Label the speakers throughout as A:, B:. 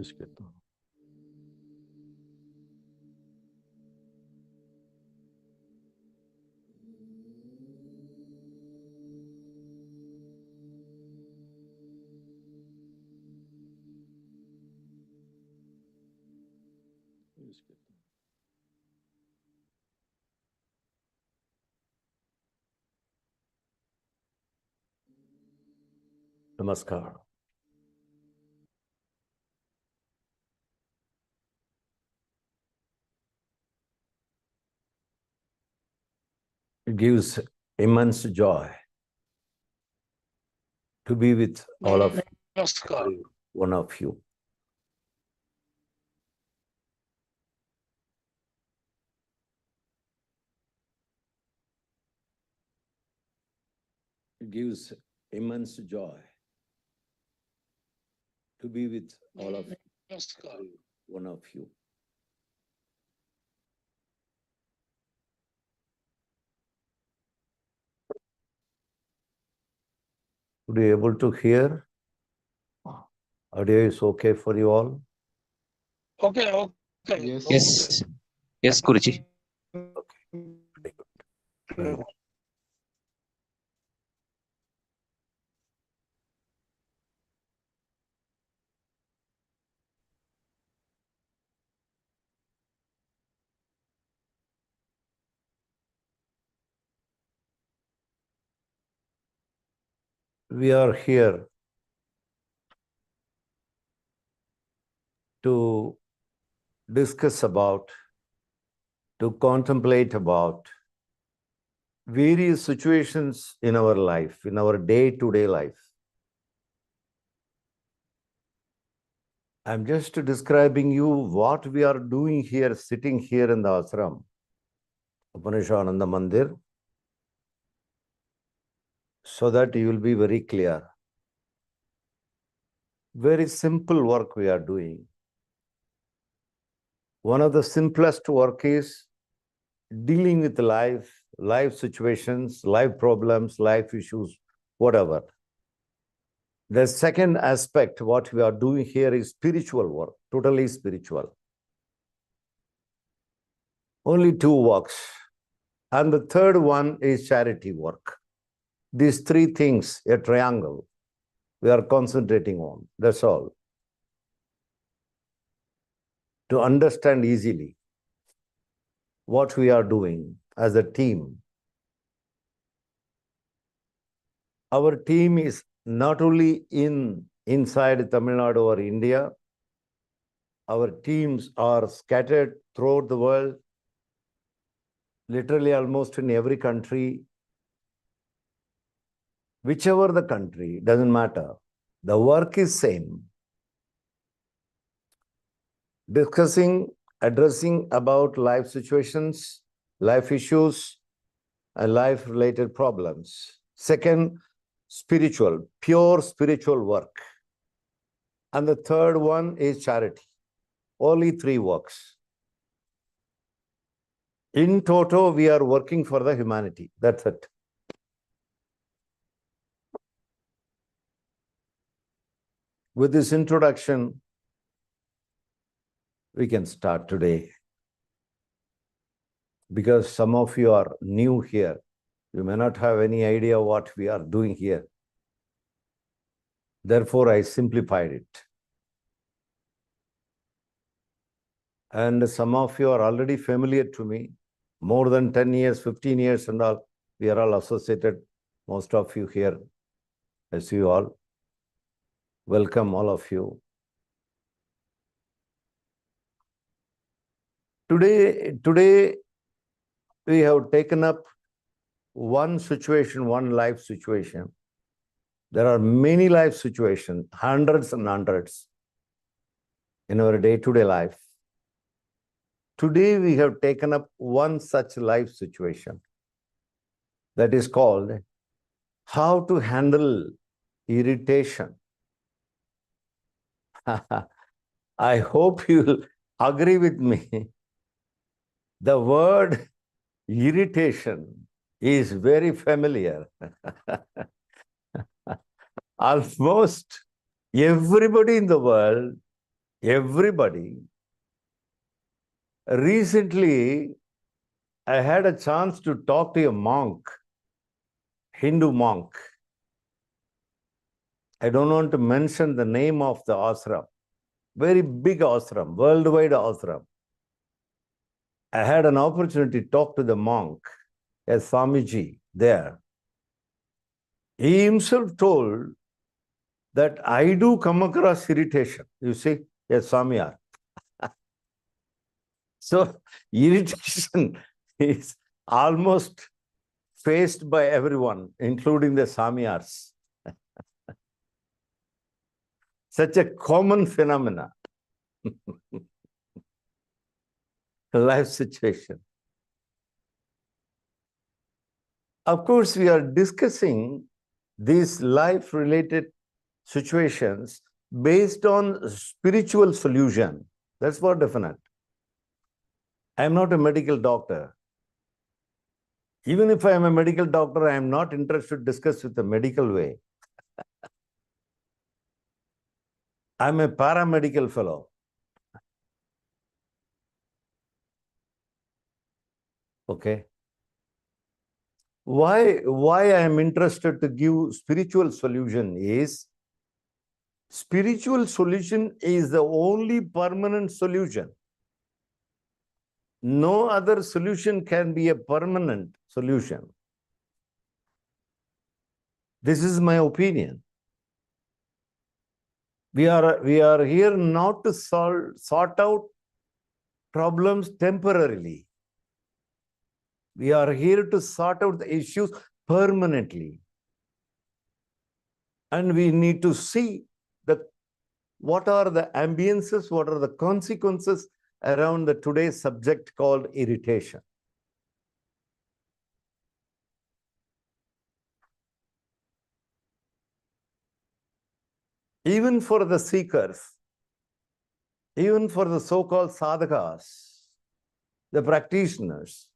A: इसके तो नमस्कार। It gives immense joy to be with all of every one of you. It gives immense joy to be with all of every one of you. Would you be able to hear? Audio is okay for you all?
B: Okay.
C: Yes. Yes, Guruji.
A: We are here to discuss about, to contemplate about various situations in our life, in our day-to-day life. I'm just describing you what we are doing here, sitting here in the ashram, upanishaanandamandir, so that you will be very clear. Very simple work we are doing. One of the simplest work is dealing with life situations, life problems, life issues, whatever. The second aspect, what we are doing here is spiritual work, totally spiritual. Only two works. And the third one is charity work. These three things, a triangle, we are concentrating on. That's all. To understand easily what we are doing as a team. Our team is not only inside Tamil Nadu or India. Our teams are scattered throughout the world, literally almost in every country. Whichever the country, doesn't matter. The work is same. Discussing, addressing about life situations, life issues, and life-related problems. Second, spiritual, pure spiritual work. And the third one is charity. Only three works. In toto, we are working for the humanity. That's it. With this introduction, we can start today. Because some of you are new here. You may not have any idea what we are doing here. Therefore, I simplified it. And some of you are already familiar to me. More than 10 years, 15 years and all. We are all associated. Most of you here. I see you all. Welcome, all of you. Today, we have taken up one situation, one life situation. There are many life situations, hundreds and hundreds in our day-to-day life. Today, we have taken up one such life situation that is called how to handle irritation. I hope you will agree with me. The word irritation is very familiar. Almost everybody in the world everybody. Recently, I had a chance to talk to a monk, Hindu monk. I don't want to mention the name of the ashram. Very big ashram, worldwide ashram. I had an opportunity to talk to the monk, a Swamiji there. He himself told that I do come across irritation. You see, a Swamiyar. So irritation is almost faced by everyone, including the Swamiyars. Such a common phenomena. Life situation. Of course, we are discussing these life-related situations based on spiritual solution. That's for definite. I am not a medical doctor. Even if I am a medical doctor, I am not interested to discuss with the medical way. I am a paramedical fellow. Okay. Why I am interested to give spiritual solution is, spiritual solution is the only permanent solution. No other solution can be a permanent solution. This is my opinion. We are here not to sort out problems temporarily. We are here to sort out the issues permanently. And we need to see that what are the ambiences, what are the consequences around the today's subject called irritation. Even for the seekers, even for the so-called sadhakas, the practitioners,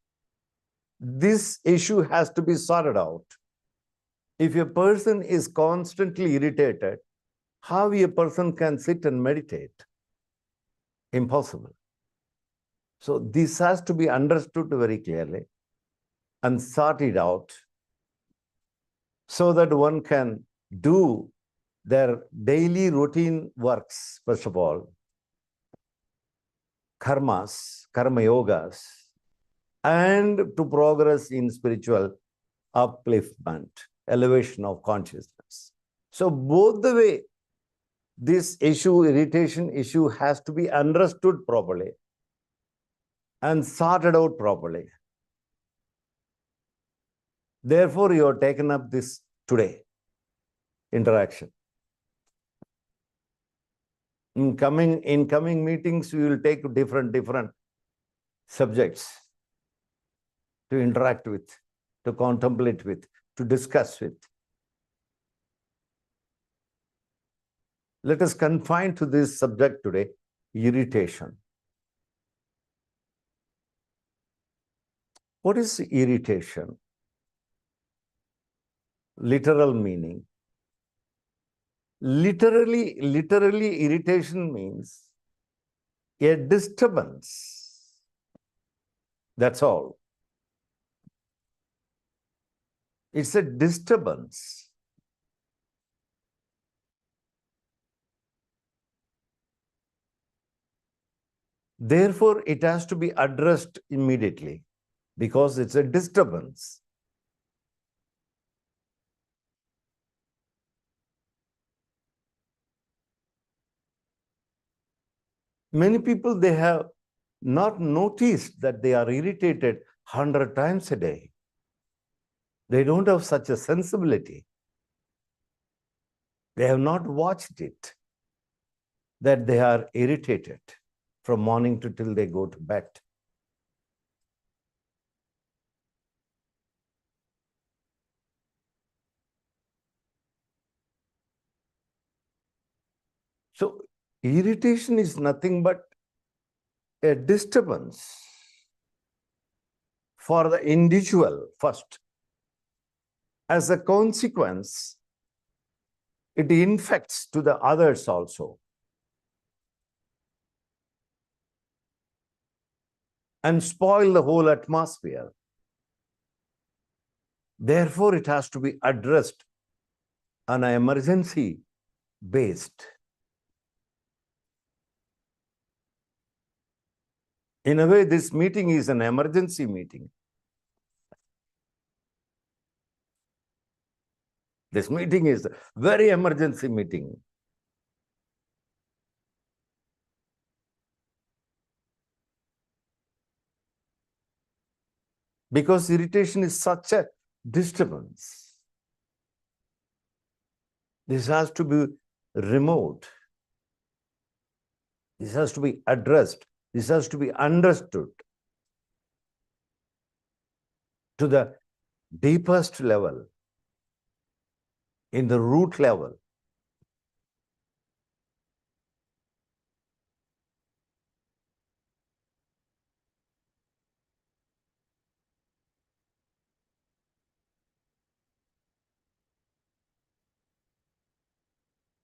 A: this issue has to be sorted out. If a person is constantly irritated, how a person can sit and meditate? Impossible. So this has to be understood very clearly and sorted out so that one can do their daily routine works, first of all, karmas, karma yogas, and to progress in spiritual upliftment, elevation of consciousness. So both the way, this issue, irritation issue, has to be understood properly and sorted out properly. Therefore, you have taken up this today, interaction. In coming meetings, we will take different subjects to interact with, to contemplate with, to discuss with. Let us confine to this subject today, irritation. What is irritation? Literal meaning. Literally, irritation means a disturbance. That's all. It's a disturbance. Therefore, it has to be addressed immediately because it's a disturbance. Many people, they have not noticed that they are irritated 100 times a day. They don't have such a sensibility. They have not watched it, that they are irritated from morning to till they go to bed. So irritation is nothing but a disturbance for the individual first. As a consequence, it infects to the others also. and spoil the whole atmosphere. Therefore, it has to be addressed on an emergency based. In a way, this meeting is an emergency meeting. This meeting is a very emergency meeting. Because irritation is such a disturbance. This has to be removed. This has to be addressed. This has to be understood to the deepest level, in the root level.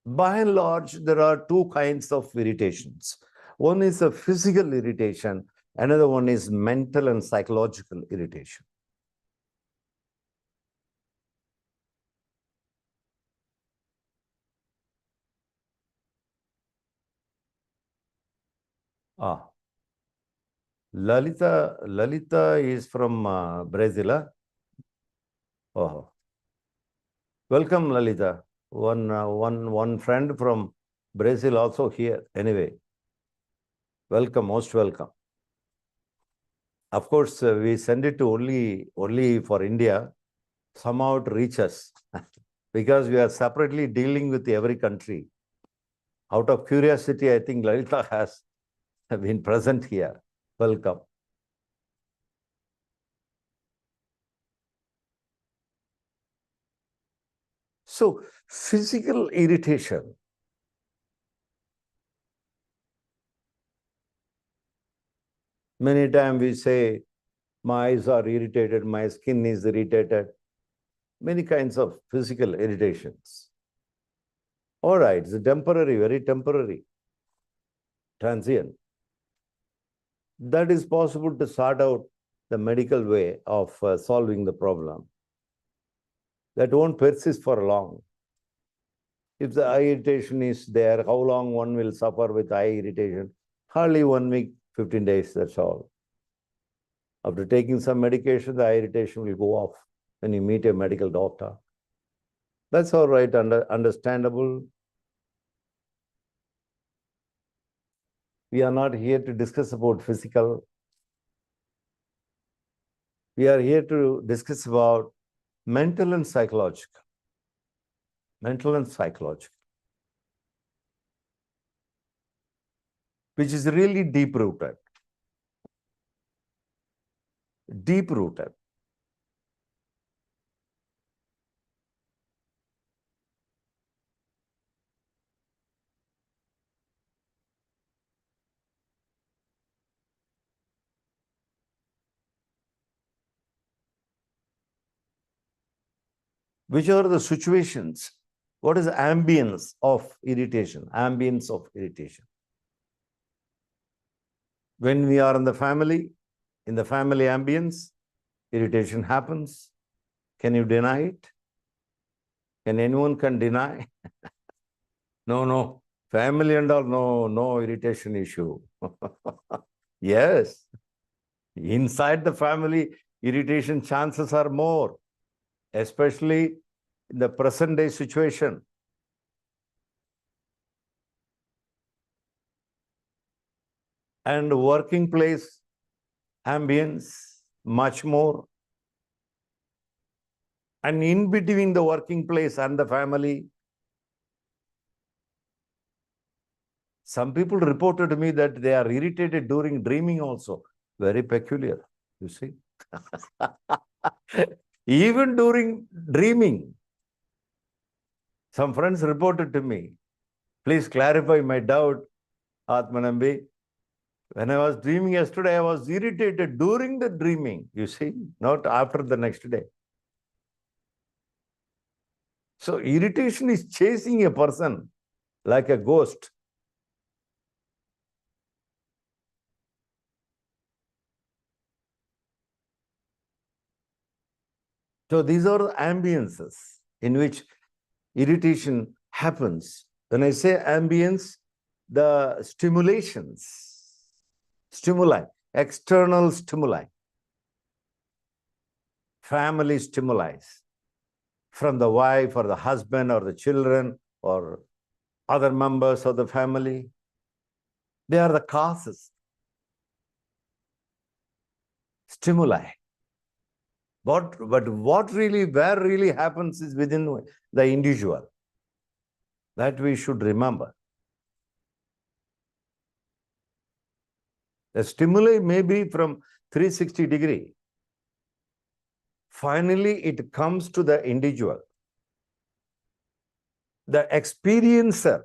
A: By and large, there are two kinds of irritations. One is a physical irritation, another one is mental and psychological irritation. Lalita is from Brazil. Oh, welcome, Lalita. One friend from Brazil also here. Anyway, welcome, most welcome. Of course, we send it to only for India. Somehow it reaches because we are separately dealing with every country. Out of curiosity, I think Lalita has been present here. Welcome. So, physical irritation. Many times we say, my eyes are irritated, my skin is irritated. Many kinds of physical irritations. All right, it's temporary, very temporary, transient. That is possible to sort out the medical way of solving the problem. That won't persist for long. If the eye irritation is there, how long one will suffer with eye irritation? Hardly 1 week, 15 days, that's all. After taking some medication, the eye irritation will go off when you meet a medical doctor. That's all right, understandable. We are not here to discuss about physical. We are here to discuss about mental and psychological. Mental and psychological. Which is really deep-rooted. Deep-rooted. Which are the situations? What is the ambience of irritation? Ambience of irritation. When we are in the family ambience, irritation happens. Can you deny it? Can anyone deny? No. Family and all, no irritation issue. Yes. Inside the family, irritation chances are more, especially in the present day situation. And working place ambience, much more. And in between the working place and the family, some people reported to me that they are irritated during dreaming also. Very peculiar, you see. Even during dreaming, some friends reported to me, please clarify my doubt, Atmanambi. When I was dreaming yesterday, I was irritated during the dreaming, you see, not after the next day. So irritation is chasing a person like a ghost. So these are the ambiences in which irritation happens. When I say ambience, the stimuli, external stimuli, family stimuli from the wife or the husband or the children or other members of the family, they are the causes. Stimuli. But where really happens is within the individual. That we should remember. The stimuli may be from 360 degree. Finally, it comes to the individual. The experiencer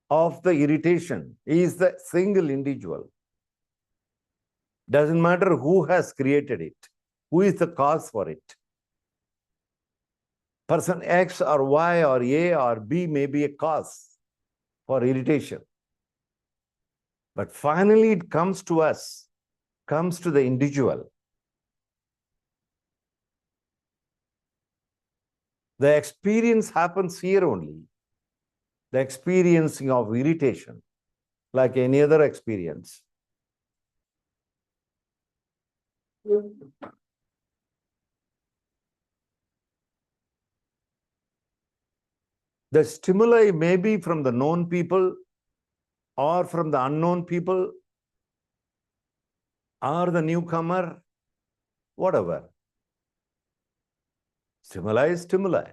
A: of the irritation is the single individual. Doesn't matter who has created it, who is the cause for it. Person X or Y or A or B may be a cause for irritation. But finally it comes to us, comes to the individual. The experience happens here only. The experiencing of irritation, like any other experience. The stimuli may be from the known people or from the unknown people or the newcomer, whatever. Stimuli is stimuli.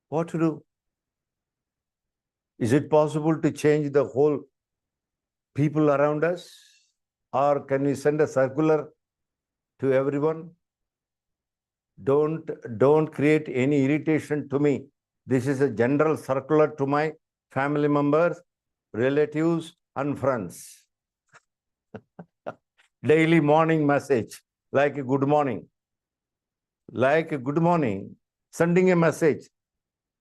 A: What to do? Is it possible to change the whole people around us? Or can we send a circular to everyone? Don't create any irritation to me. This is a general circular to my family members, relatives, and friends. Daily morning message, like a good morning. Like a good morning, sending a message,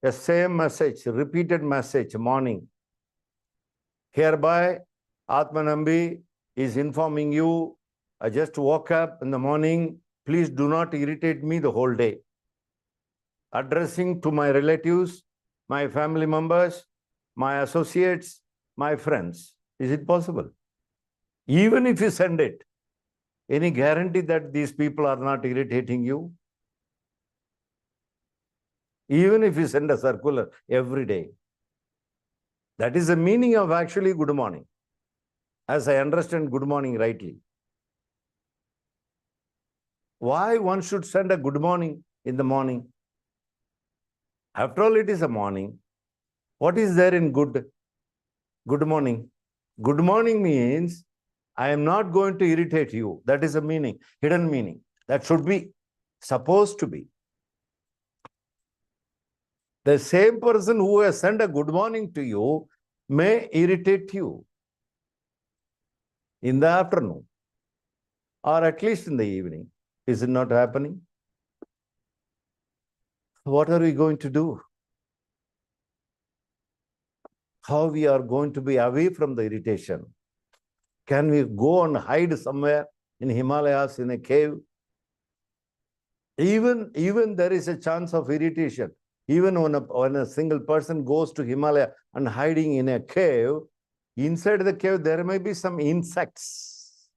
A: a same message, repeated message, morning. Hereby, Atmanambi is informing you, I just woke up in the morning, please do not irritate me the whole day. Addressing to my relatives, my family members, my associates, my friends. Is it possible? Even if you send it, any guarantee that these people are not irritating you? Even if you send a circular every day. That is the meaning of actually good morning, as I understand good morning rightly. Why one should send a good morning in the morning? After all, it is a morning. What is there in good morning? Good morning means I am not going to irritate you. That is a meaning, hidden meaning. That should be supposed to be. The same person who has sent a good morning to you may irritate you in the afternoon or at least in the evening. Is it not happening? What are we going to do? How we are going to be away from the irritation? Can we go and hide somewhere in Himalayas in a cave? Even there is a chance of irritation. Even when a single person goes to Himalaya and hiding in a cave, inside the cave there may be some insects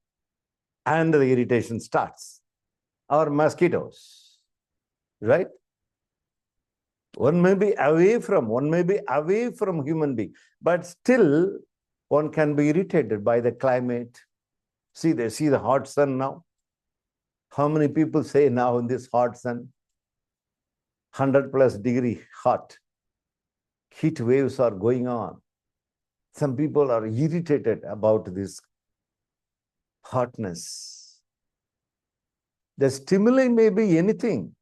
A: and the irritation starts. Or mosquitoes, right? One may be away from human being, but still one can be irritated by the climate. See the hot sun now. How many people say now in this hot sun, 100+ degree hot, heat waves are going on. Some people are irritated about this hotness. The stimuli may be anything.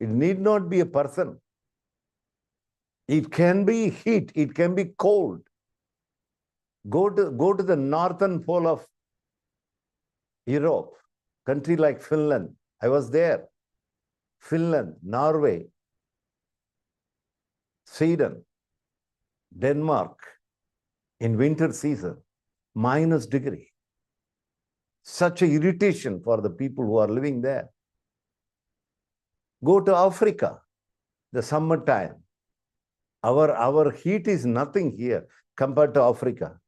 A: It need not be a person. It can be heat, it can be cold. Go to the northern pole of Europe, country like Finland. I was there. Finland, Norway, Sweden, Denmark, In winter season, -degree. Such an irritation for the people who are living there. Go to Africa, the summertime. Our heat is nothing here compared to Africa.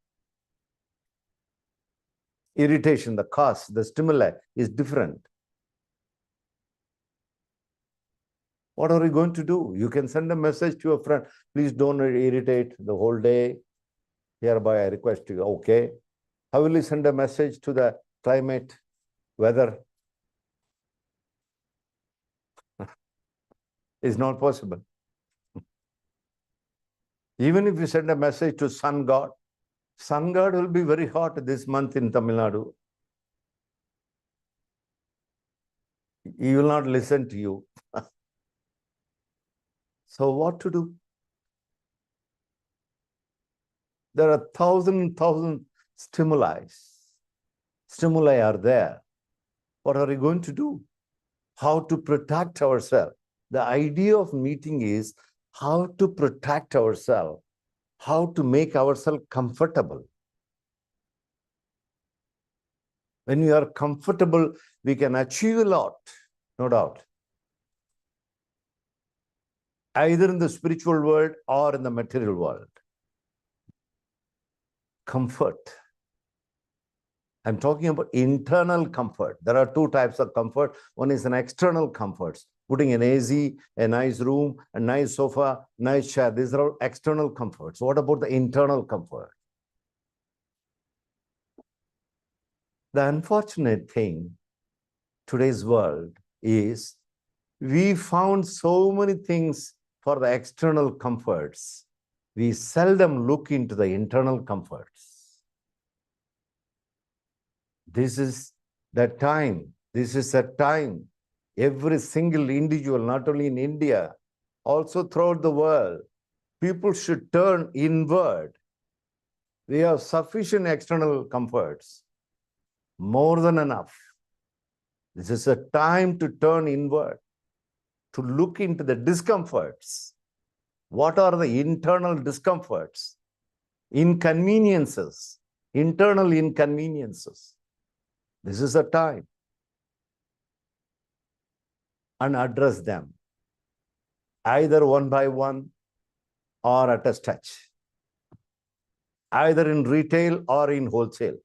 A: Irritation, the cause, the stimuli is different. What are we going to do? You can send a message to a friend. Please don't irritate the whole day. Hereby I request you. Okay. How will you send a message to the climate, weather? It's not possible. Even if you send a message to sun god will be very hot this month in Tamil Nadu. He will not listen to you. So what to do? There are thousand stimuli. Stimuli are there. What are we going to do? How to protect ourselves? The idea of meeting is how to protect ourselves, how to make ourselves comfortable. When we are comfortable, we can achieve a lot, no doubt. Either in the spiritual world or in the material world. Comfort. I'm talking about internal comfort. There are two types of comfort. One is an external comfort. Putting an AC, a nice room, a nice sofa, nice chair. These are all external comforts. What about the internal comfort? The unfortunate thing, today's world, is we found so many things for the external comforts. We seldom look into the internal comforts. This is the time. This is a time. Every single individual, not only in India, also throughout the world, people should turn inward. We have sufficient external comforts, more than enough. This is a time to turn inward, to look into the discomforts. What are the internal discomforts? Inconveniences, internal inconveniences. This is a time. And address them, either one by one or at a stretch, either in retail or in wholesale.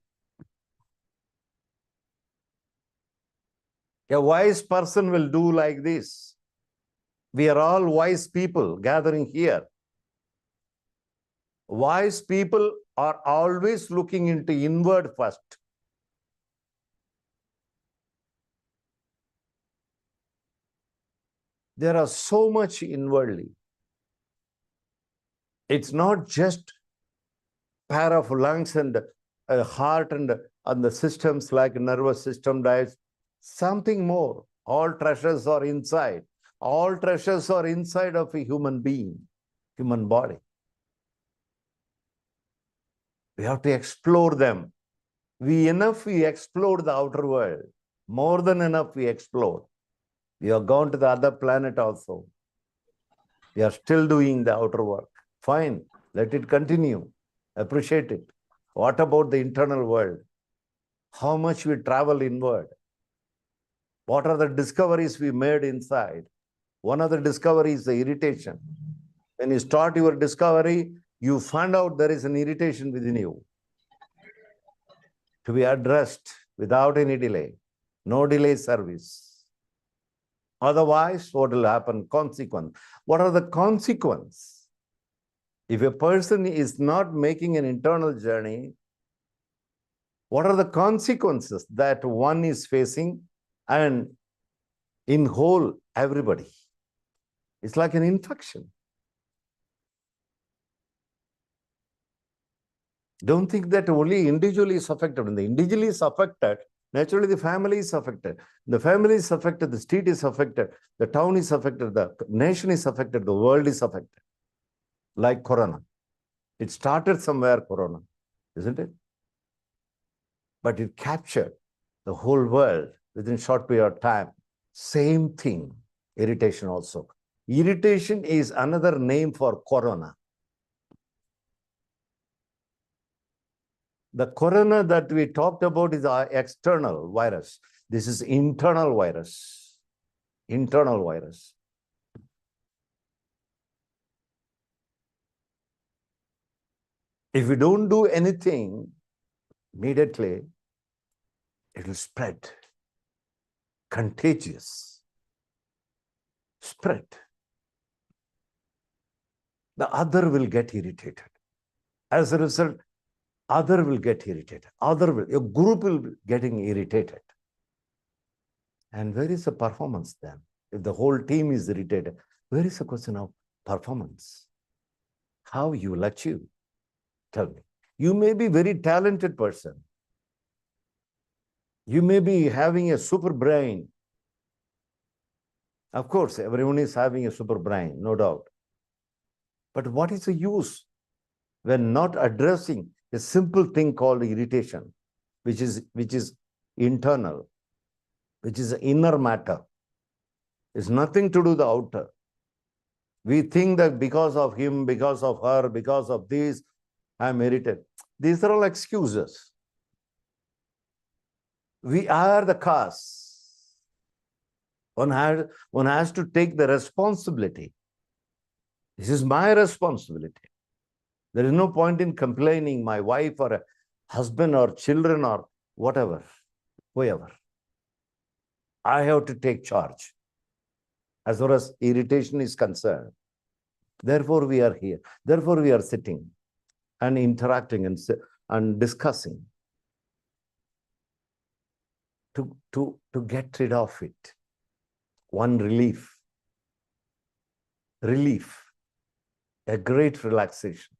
A: A wise person will do like this. We are all wise people gathering here. Wise people are always looking into inward first. There are so much inwardly. It's not just pair of lungs and heart and the systems like nervous system dies. Something more. All treasures are inside. All treasures are inside of a human being, human body. We have to explore them. We explore the outer world. More than enough we explore. We have gone to the other planet also. We are still doing the outer work. Fine, let it continue. Appreciate it. What about the internal world? How much we travel inward? What are the discoveries we made inside? One of the discoveries is the irritation. When you start your discovery, you find out there is an irritation within you to be addressed without any delay. No delay service. Otherwise, what will happen? Consequence. What are the consequences? If a person is not making an internal journey, what are the consequences that one is facing? And in whole, everybody. It's like an infection. Don't think that only individually is affected. When the individual is affected, naturally the family is affected. The family is affected, the state is affected, the town is affected, the nation is affected, the world is affected. Like Corona. It started somewhere, Corona, isn't it? But it captured the whole world within a short period of time. Same thing, irritation also. Irritation is another name for Corona. The corona that we talked about is our external virus. This is internal virus. Internal virus. If we don't do anything immediately, it will spread. Contagious. Spread. The other will get irritated. As a result, other will get irritated. Your group will be getting irritated. And where is the performance then? If the whole team is irritated, where is the question of performance? How you will achieve? Tell me. You may be a very talented person. You may be having a super brain. Of course, everyone is having a super brain, no doubt. But what is the use when not addressing a simple thing called irritation, which is internal, which is inner matter? It's nothing to do with the outer. We think that because of him, because of her, because of this, I'm irritated. These are all excuses. We are the cause. One has to take the responsibility. This is my responsibility. There is no point in complaining my wife or a husband or children or whatever, whoever. I have to take charge as far as irritation is concerned. Therefore, we are here. Therefore, we are sitting and interacting and discussing to get rid of it. One relief, a great relaxation.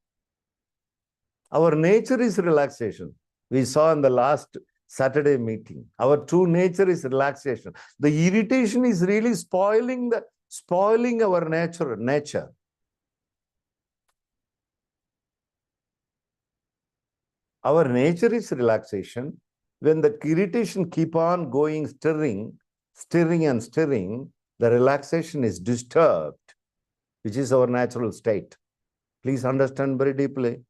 A: Our nature is relaxation. We saw in the last Saturday meeting. Our true nature is relaxation. The irritation is really spoiling our nature. Our nature is relaxation. When the irritation keep on going, stirring, the relaxation is disturbed, which is our natural state. Please understand very deeply.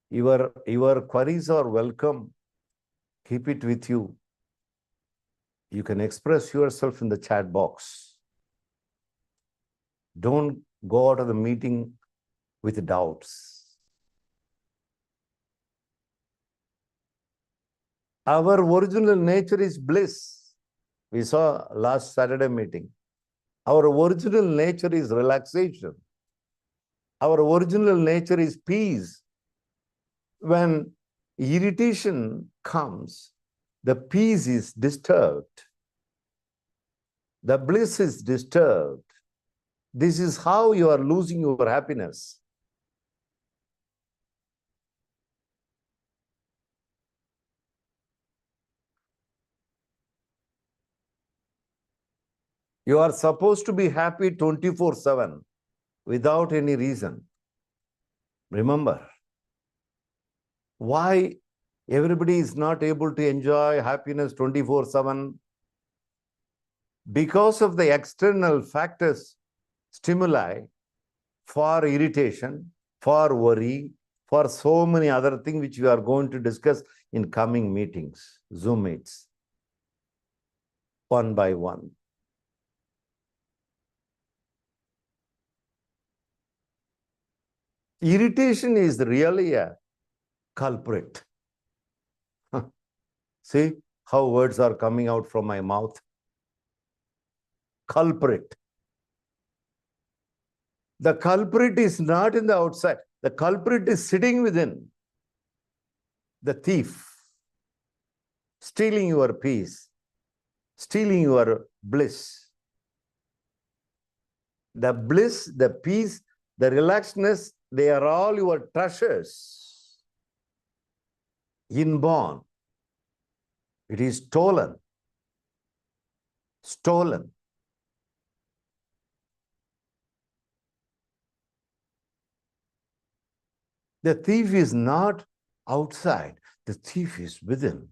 A: Your queries are welcome. Keep it with you. You can express yourself in the chat box. Don't go out of the meeting with doubts. Our original nature is bliss. We saw last Saturday meeting. Our original nature is relaxation. Our original nature is peace. When irritation comes, the peace is disturbed. The bliss is disturbed. This is how you are losing your happiness. You are supposed to be happy 24/7 without any reason. Remember, why everybody is not able to enjoy happiness 24/7? Because of the external factors, stimuli for irritation, for worry, for so many other things which we are going to discuss in coming meetings, Zoom meets, one by one. Irritation is really a culprit. See how words are coming out from my mouth? Culprit. The culprit is not in the outside. The culprit is sitting within. The thief, stealing your peace, stealing your bliss. The bliss, the peace, the relaxedness, they are all your treasures. Inborn. It is stolen. Stolen. The thief is not outside. The thief is within.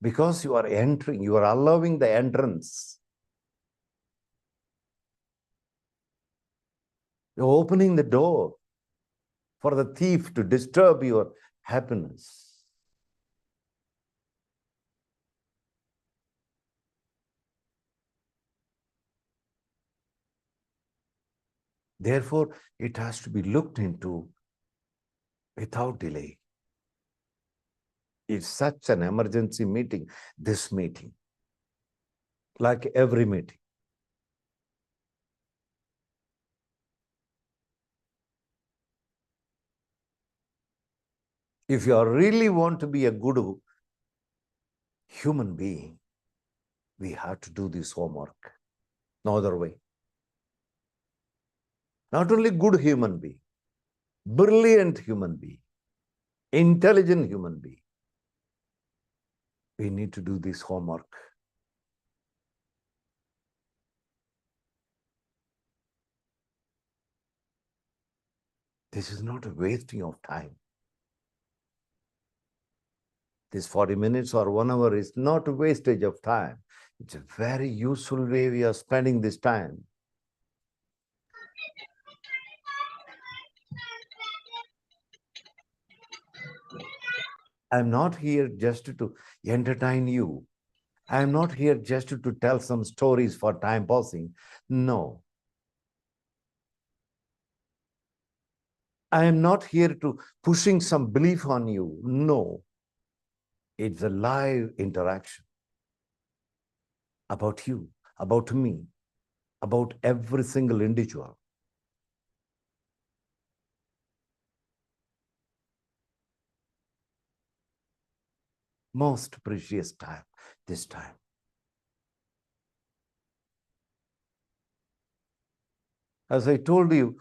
A: Because you are entering, you are allowing the entrance. You're opening the door for the thief to disturb your happiness. Therefore, it has to be looked into without delay. It's such an emergency meeting, this meeting, like every meeting. If you really want to be a good human being, we have to do this homework. No other way. Not only good human being, brilliant human being, intelligent human being. We need to do this homework. This is not a wasting of time. This 40 minutes or 1 hour is not a wastage of time. It's a very useful way we are spending this time. I'm not here just to entertain you. I'm not here just to tell some stories for time passing. No. I am not here to pushing some belief on you. No. It's a live interaction about you, about me, about every single individual. Most precious time, this time. As I told you,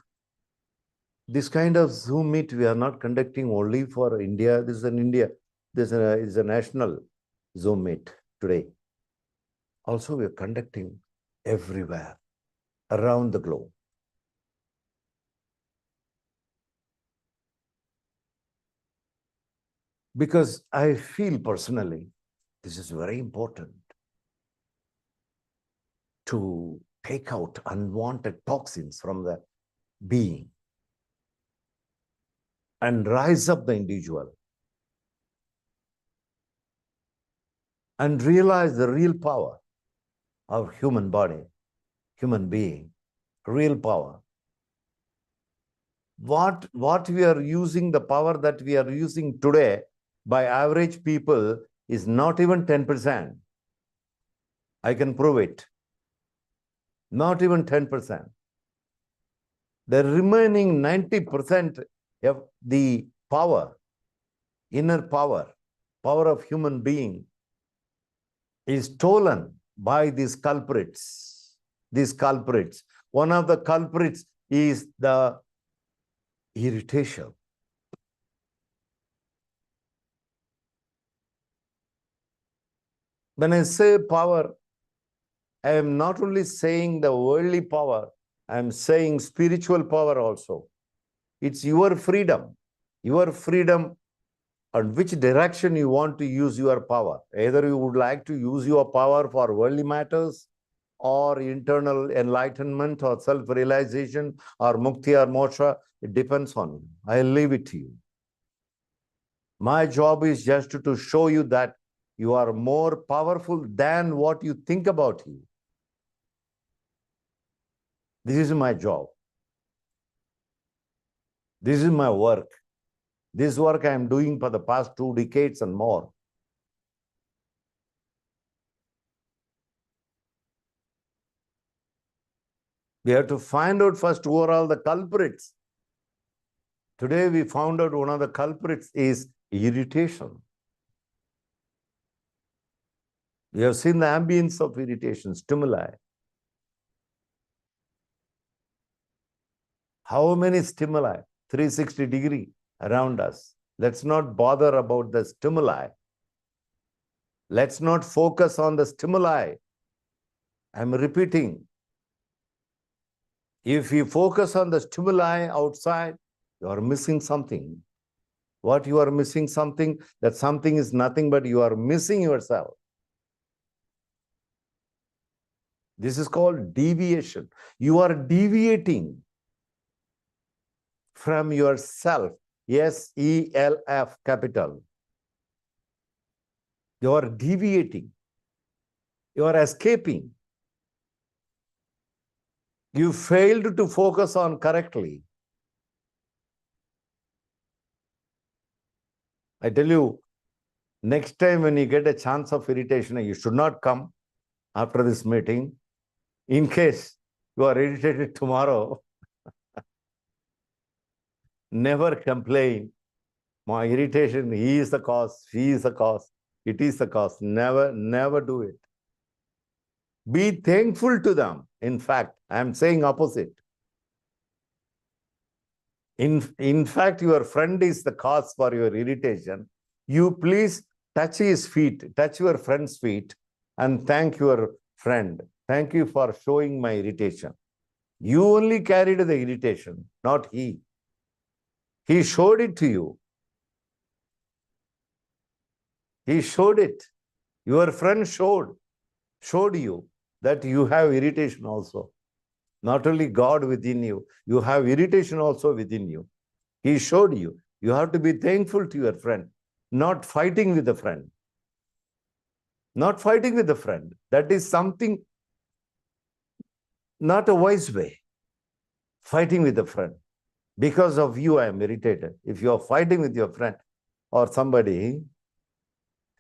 A: this kind of Zoom meet we are not conducting only for India. This is an India. This is a national Zoom meet today. Also, we are conducting everywhere around the globe. Because I feel personally, this is very important to take out unwanted toxins from the being and rise up the individual and realize the real power of human body, human being, real power. What we are using, the power that we are using today by average people is not even 10%. I can prove it. Not even 10%. The remaining 90% of the power, inner power, power of human being is stolen by these culprits. These culprits. One of the culprits is the irritation. When I say power, I am not only saying the worldly power, I am saying spiritual power also. It's your freedom on which direction you want to use your power. Either you would like to use your power for worldly matters or internal enlightenment or self-realization or mukti or moksha. It depends on you. I leave it to you. My job is just to show you that you are more powerful than what you think about you. This is my job. This is my work. This work I am doing for the past 2 decades and more. We have to find out first who are all the culprits. Today we found out one of the culprits is irritation. We have seen the ambience of irritation, stimuli. How many stimuli? 360 degree around us. Let's not bother about the stimuli. Let's not focus on the stimuli. I'm repeating. If you focus on the stimuli outside, you are missing something. What you are missing something, that something is nothing but you are missing yourself. This is called deviation. You are deviating from yourself. S-E-L-F, capital. You are deviating. You are escaping. You failed to focus on correctly. I tell you, next time when you get a chance of irritation, you should not come after this meeting. In case you are irritated tomorrow, never complain. My irritation, he is the cause, she is the cause, it is the cause. Never, never do it. Be thankful to them. In fact, I am saying opposite. In fact, your friend is the cause for your irritation. You please touch his feet, touch your friend's feet, and thank your friend. Thank you for showing my irritation. You only carried the irritation, not he. He showed it to you. He showed it. Your friend showed you that you have irritation also. Not only God within you, you have irritation also within you. He showed you. You have to be thankful to your friend, not fighting with the friend. Not fighting with the friend. That is something, not a wise way. Fighting with the friend. Because of you, I am irritated. If you are fighting with your friend or somebody,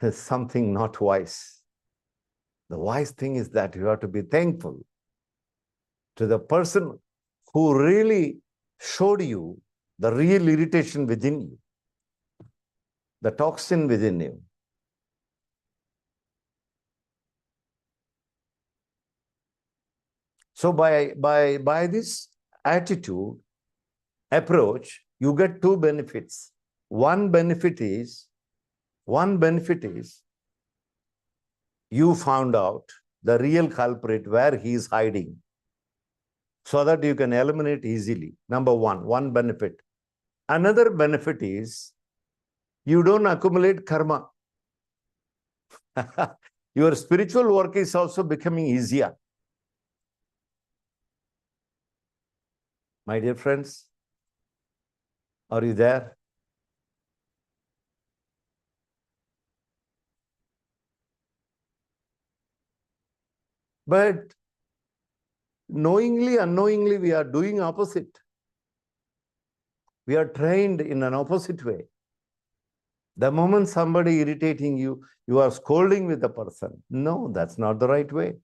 A: it's something not wise. The wise thing is that you have to be thankful to the person who really showed you the real irritation within you, the toxin within you. So by this attitude, approach, you get two benefits. One benefit is you found out the real culprit, where he is hiding, so that you can eliminate easily. Number one benefit. Another benefit is you don't accumulate karma. Your spiritual work is also becoming easier. My dear friends, are you there? But knowingly, unknowingly, we are doing opposite. We are trained in an opposite way. The moment somebody irritating you, you are scolding with the person. No, that's not the right way.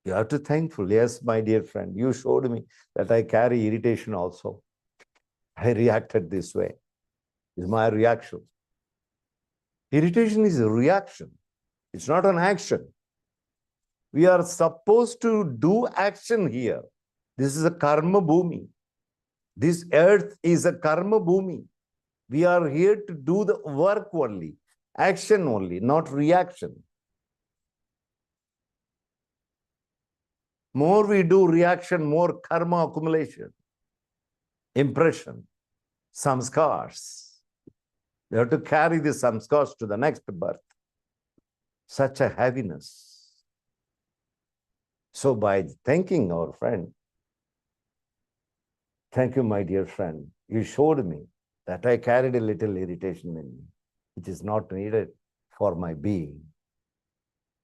A: You have to be thankful. Yes, my dear friend, you showed me that I carry irritation also. I reacted this way. It's my reaction. Irritation is a reaction. It's not an action. We are supposed to do action here. This is a karma bhumi. This earth is a karma bhumi. We are here to do the work only, action only, not reaction. More we do reaction, more karma accumulation, impression, samskars. We have to carry the samskars to the next birth. Such a heaviness. So by thanking our friend, thank you, my dear friend, you showed me that I carried a little irritation in me, which is not needed for my being.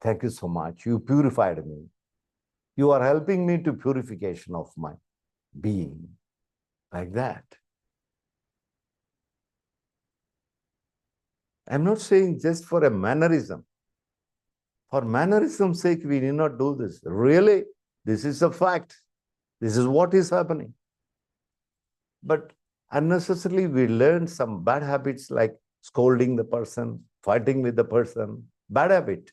A: Thank you so much. You purified me. You are helping me to purification of my being. Like that. I'm not saying just for a mannerism. For mannerism's sake, we need not do this. Really, this is a fact. This is what is happening. But unnecessarily, we learn some bad habits like scolding the person, fighting with the person. Bad habit.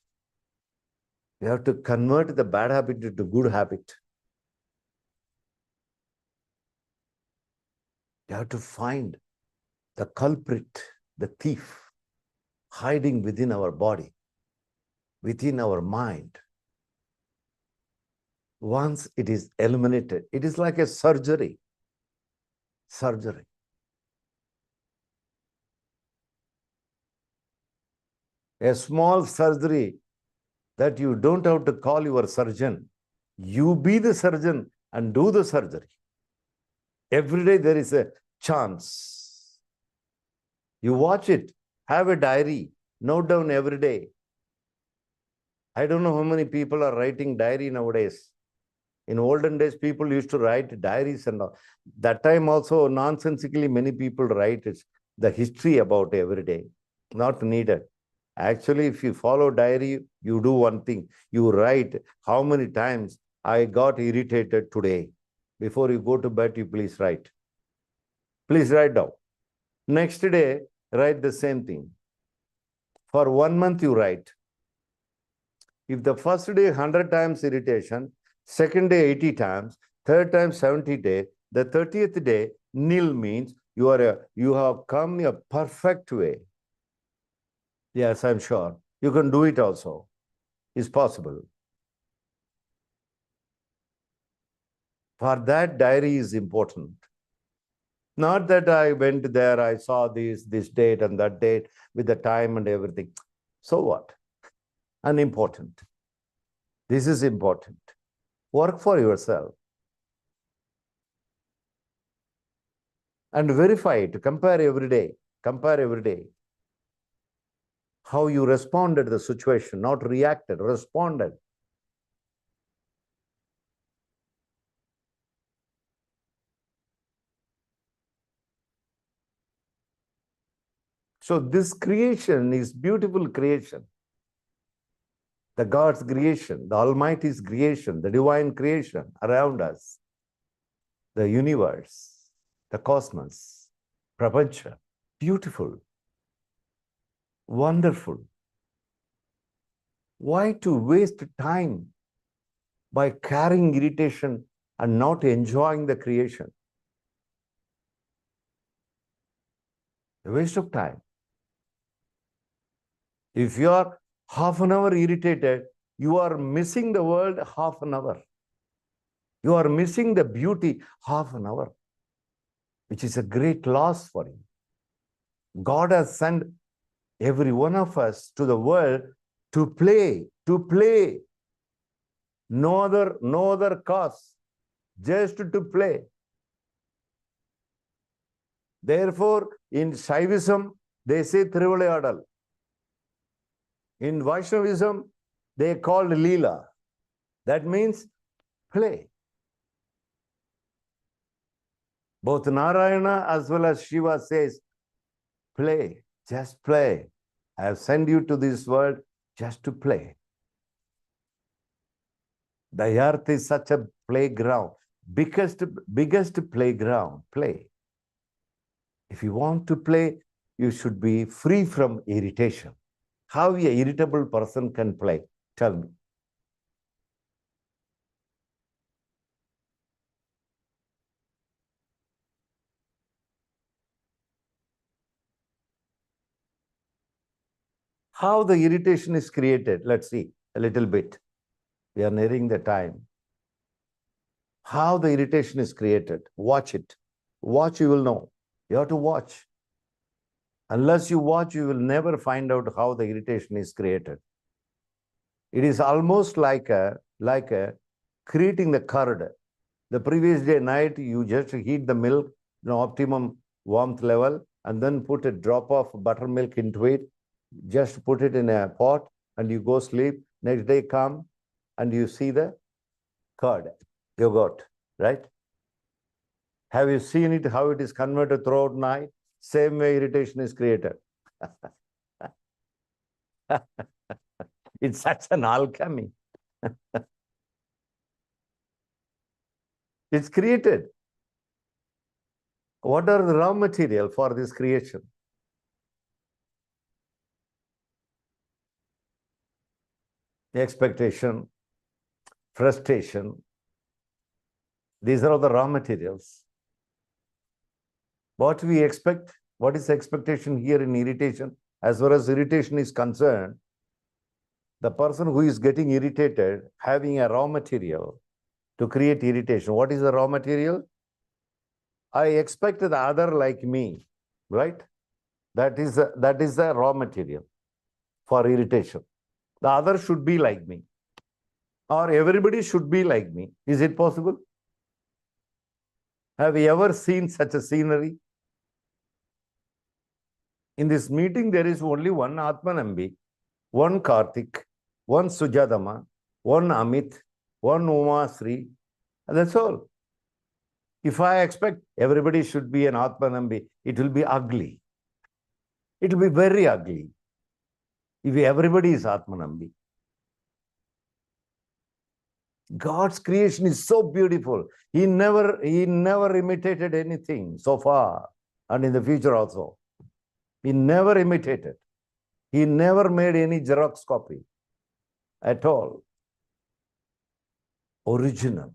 A: We have to convert the bad habit into good habit. You have to find the culprit, the thief, hiding within our body, within our mind. Once it is eliminated, it is like a surgery. Surgery. A small surgery that you don't have to call your surgeon. You be the surgeon and do the surgery. Every day there is a chance. You watch it, have a diary, note down every day. I don't know how many people are writing diary nowadays. In olden days, people used to write diaries and all. That time also, nonsensically, many people write the history about every day. Not needed. Actually, if you follow diary, you do one thing. You write how many times I got irritated today. Before you go to bed, you please write. Please write down. Next day, write the same thing. For 1 month, you write. If the first day 100 times irritation, second day 80 times, third time 70 days, the 30th day nil means you have come a perfect way. Yes, I'm sure. You can do it also. It's possible. For that, diary is important. Not that I went there, I saw this date and that date with the time and everything. So what? Unimportant. This is important. Work for yourself. And verify it. Compare every day. Compare every day. How you responded to the situation, not reacted, responded. So this creation is beautiful creation. The God's creation, the Almighty's creation, the divine creation around us, the universe, the cosmos, prapancha, beautiful, wonderful. Why to waste time by carrying irritation and not enjoying the creation? A waste of time. If you are half an hour irritated, you are missing the world half an hour. You are missing the beauty half an hour, which is a great loss for you. God has sent every one of us to the world to play, to play. No other cause, just to play. Therefore, in Shaivism, they say Thiruvilayadal. In Vaishnavism, they call Leela. That means play. Both Narayana as well as Shiva says, play, just play. I have sent you to this world just to play. The earth is such a playground, biggest playground, play. If you want to play, you should be free from irritation. How an irritable person can play? Tell me. How the irritation is created? Let's see a little bit. We are nearing the time. How the irritation is created. Watch it. Watch, you will know. You have to watch. Unless you watch, you will never find out how the irritation is created. It is almost like creating the curd. The previous day night, you just heat the milk, optimum warmth level, and then put a drop of buttermilk into it. Just put it in a pot and you go sleep. Next day come and you see the curd you got, right? Have you seen it, how it is converted throughout night? Same way irritation is created. It's such an alchemy. It's created. What are the raw material for this creation? Expectation, frustration. These are all the raw materials. What we expect, what is the expectation here in irritation? As far as irritation is concerned, the person who is getting irritated, having a raw material to create irritation. What is the raw material? I expect the other like me, right? That is the raw material for irritation. The other should be like me, or everybody should be like me. Is it possible? Have you ever seen such a scenery? In this meeting, there is only one Atmanambi, one Karthik, one Sujatama, one Amit, one Uma Sri. That's all. If I expect everybody should be an Atmanambi, it will be ugly. It will be very ugly. If everybody is Atmanambi. God's creation is so beautiful. He never imitated anything so far, and in the future also. He never imitated. He never made any Xerox copy at all. Original.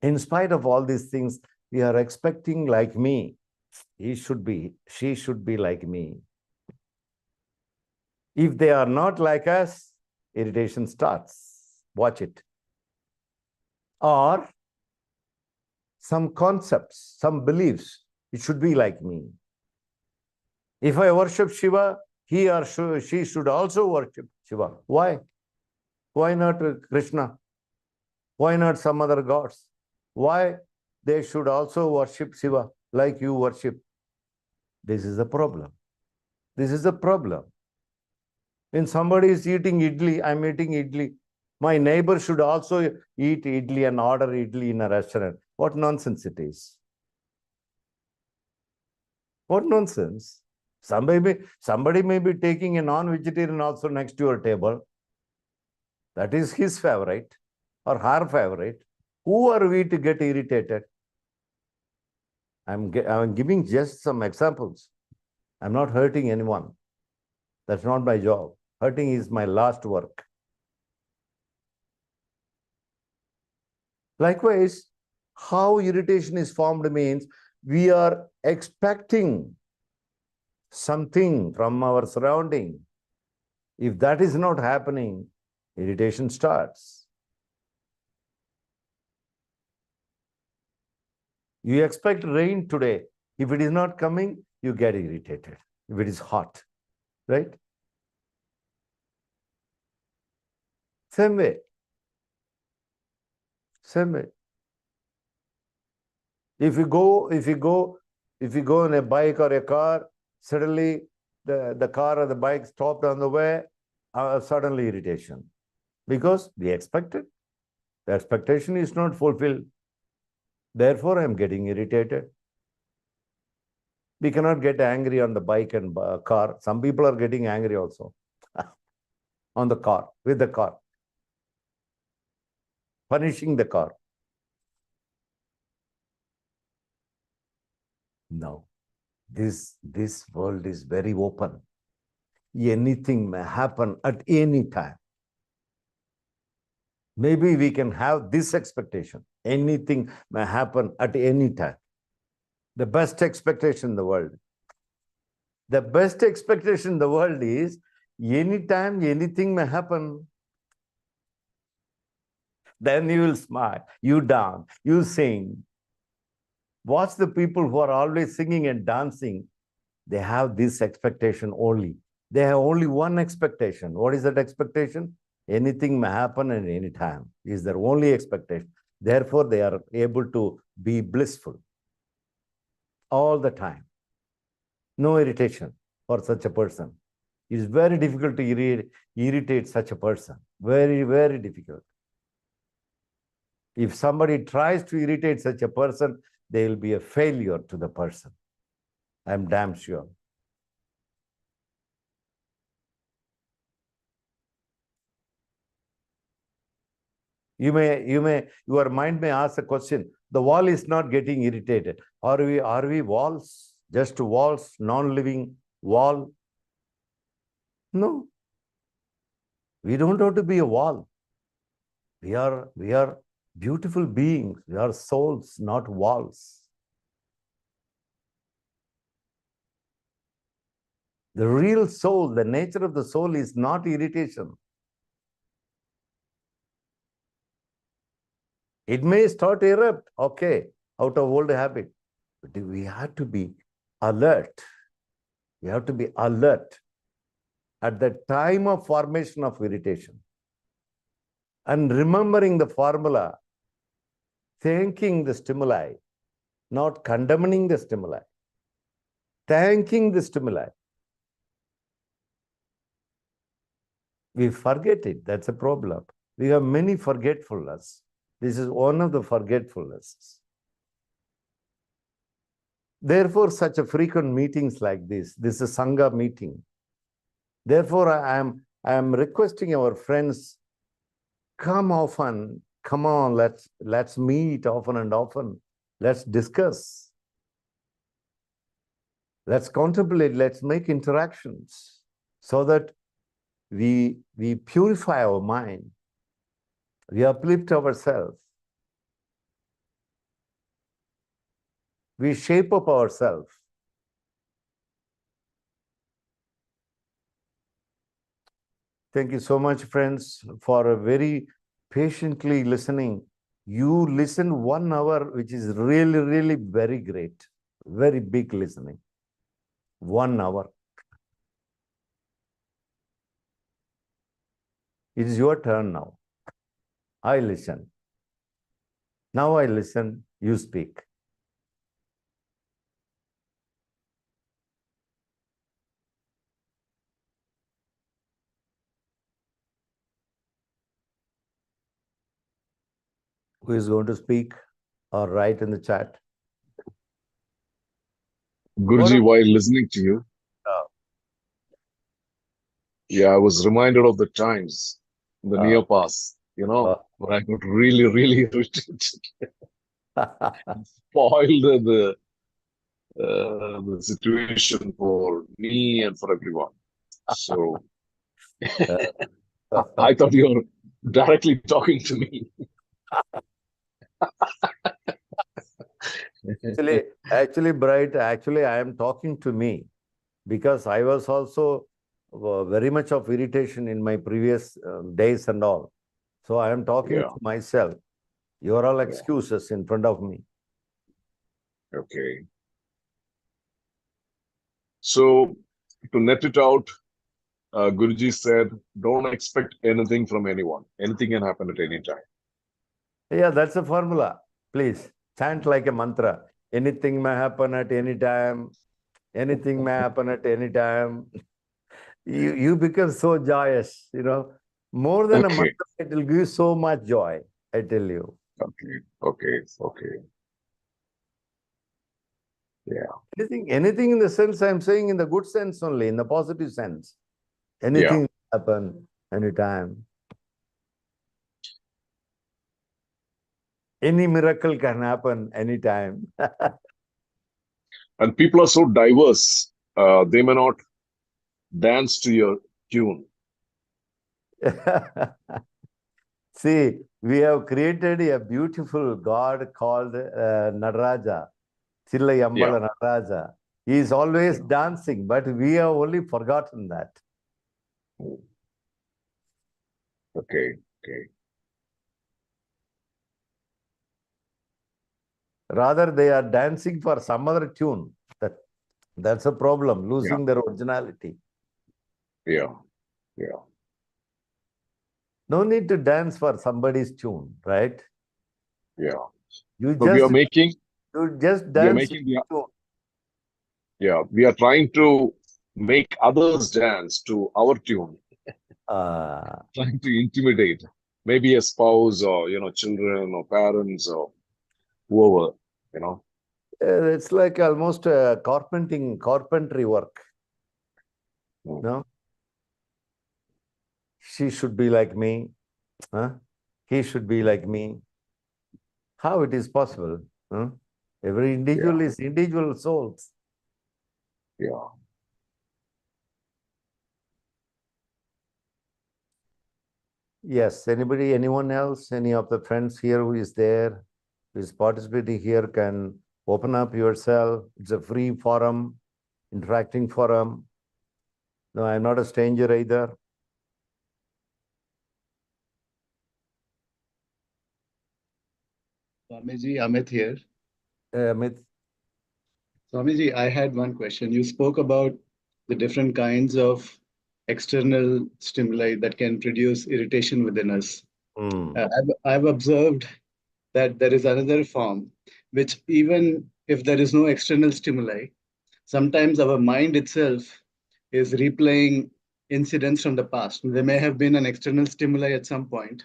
A: In spite of all these things, we are expecting like me. He should be, she should be like me. If they are not like us, irritation starts. Watch it. Or some concepts, some beliefs, it should be like me. If I worship Shiva, he or she should also worship Shiva. Why? Why not Krishna? Why not some other gods? Why they should also worship Shiva like you worship? This is the problem. This is the problem. When somebody is eating idli, I'm eating idli. My neighbor should also eat idli and order idli in a restaurant. What nonsense it is. What nonsense. Somebody may be taking a non-vegetarian also next to your table. That is his favorite or her favorite. Who are we to get irritated? I'm giving just some examples. I'm not hurting anyone. That's not my job. Hurting is my last work. Likewise, how irritation is formed means we are expecting something from our surrounding. If that is not happening, irritation starts. You expect rain today. If it is not coming, you get irritated. If it is hot, right? Same way. Same way. If you go in a bike or a car, suddenly the car or the bike stopped on the way, suddenly irritation. Because we expected. The expectation is not fulfilled. Therefore, I'm getting irritated. We cannot get angry on the bike and car. Some people are getting angry also on the car, with the car, punishing the car. No, this world is very open. Anything may happen at any time. Maybe we can have this expectation. Anything may happen at any time. The best expectation in the world. The best expectation in the world is anytime anything may happen. Then you will smile, you dance, you sing. Watch the people who are always singing and dancing. They have this expectation only. They have only one expectation. What is that expectation? Anything may happen at any time is their only expectation. Therefore, they are able to be blissful all the time. No irritation for such a person. It is very difficult to irritate such a person. Very, very difficult. If somebody tries to irritate such a person, they will be a failure to the person. I'm damn sure. Your mind may ask a question. The wall is not getting irritated. Are we walls? Just walls, non-living wall? No. We don't have to be a wall. We are beautiful beings. We are souls, not walls. The real soul, the nature of the soul is not irritation. It may start to erupt, okay, out of old habit. But we have to be alert. We have to be alert at the time of formation of irritation. And remembering the formula, thanking the stimuli, not condemning the stimuli. Thanking the stimuli. We forget it. That's a problem. We have many forgetfulness. This is one of the forgetfulnesses. Therefore, such a frequent meetings like this is a Sangha meeting. Therefore, I am requesting our friends, come often, come on, let's meet often and often. Let's discuss. Let's contemplate, let's make interactions so that we purify our mind. We uplift ourselves. We shape up ourselves. Thank you so much, friends, for a very patiently listening. You listen 1 hour, which is really, really very great. Very big listening. 1 hour. It is your turn now. I listen. Now I listen, you speak. Who is going to speak or write in the chat?
D: Guruji, while listening to you, I was reminded of the times in the near past, when I got really, really irritated, spoiled the situation for me and for everyone. So I thought you were directly talking to me.
A: Actually, Bright, I am talking to me because I was also very much of irritation in my previous days and all. So I am talking to myself. You are all excuses in front of me.
D: Okay. So to net it out, Guruji said, don't expect anything from anyone. Anything can happen at any time.
A: Yeah, that's a formula. Please chant like a mantra. Anything may happen at any time. Anything may happen at any time. You become so joyous, More than a mantra, it will give you so much joy, I tell you.
D: Okay. Yeah.
A: Anything in the sense I'm saying in the good sense only, in the positive sense. Anything happen anytime. Any miracle can happen anytime.
D: And people are so diverse. They may not dance to your tune.
A: See, we have created a beautiful God called Nataraja, Chillai Ambala Nataraja. He is always dancing, but we have only forgotten that.
D: Okay.
A: Rather, they are dancing for some other tune. That's a problem, losing their originality.
D: Yeah.
A: No need to dance for somebody's tune, right?
D: Yeah.
A: You
D: so
A: just dance.
D: We are trying to make others dance to our tune. Trying to intimidate maybe a spouse or children or parents or whoever,
A: It's like almost carpentry work. No? She should be like me. He should be like me. How it is possible? Every individual is individual souls.
D: Yeah.
A: Yes. Anyone else? Any of the friends here who is there, who is participating here, can open up yourself. It's a free forum, interacting forum. No, I'm not a stranger either.
E: Swamiji, Amit here.
A: Amit.
E: Swamiji, I had one question. You spoke about the different kinds of external stimuli that can produce irritation within us. I've observed that there is another form, which even if there is no external stimuli, sometimes our mind itself is replaying incidents from the past. There may have been an external stimuli at some point,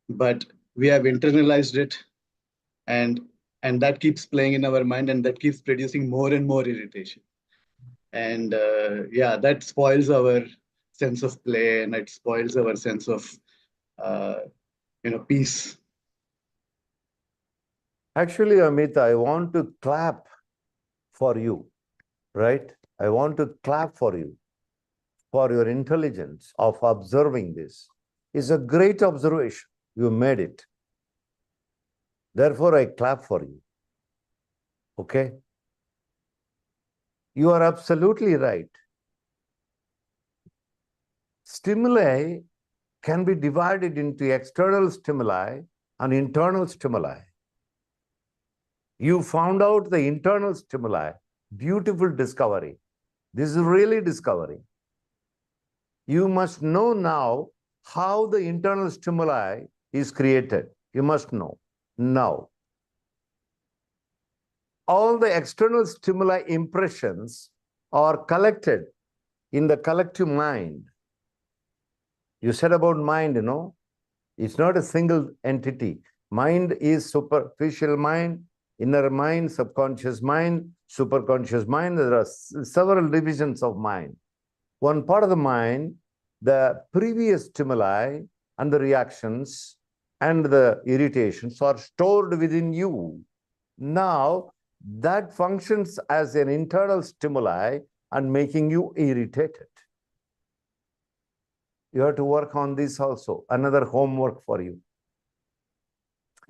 E: but we have internalized it, and that keeps playing in our mind, and that keeps producing more and more irritation. And yeah, that spoils our sense of play, and it spoils our sense of uh, peace.
A: Actually, Amit, I want to clap for you, right? I want to clap for you for your intelligence of observing this. It's a great observation. You made it. Therefore, I clap for you. Okay? You are absolutely right. Stimuli can be divided into external stimuli and internal stimuli. You found out the internal stimuli. Beautiful discovery. This is really discovery. You must know now how the internal stimuli is created. You must know now. All the external stimuli impressions are collected in the collective mind. You said about mind, it's not a single entity. Mind is superficial mind, inner mind, subconscious mind, superconscious mind. There are several divisions of mind. One part of the mind, the previous stimuli and the reactions and the irritations are stored within you. Now, that functions as an internal stimuli and making you irritated. You have to work on this also, another homework for you.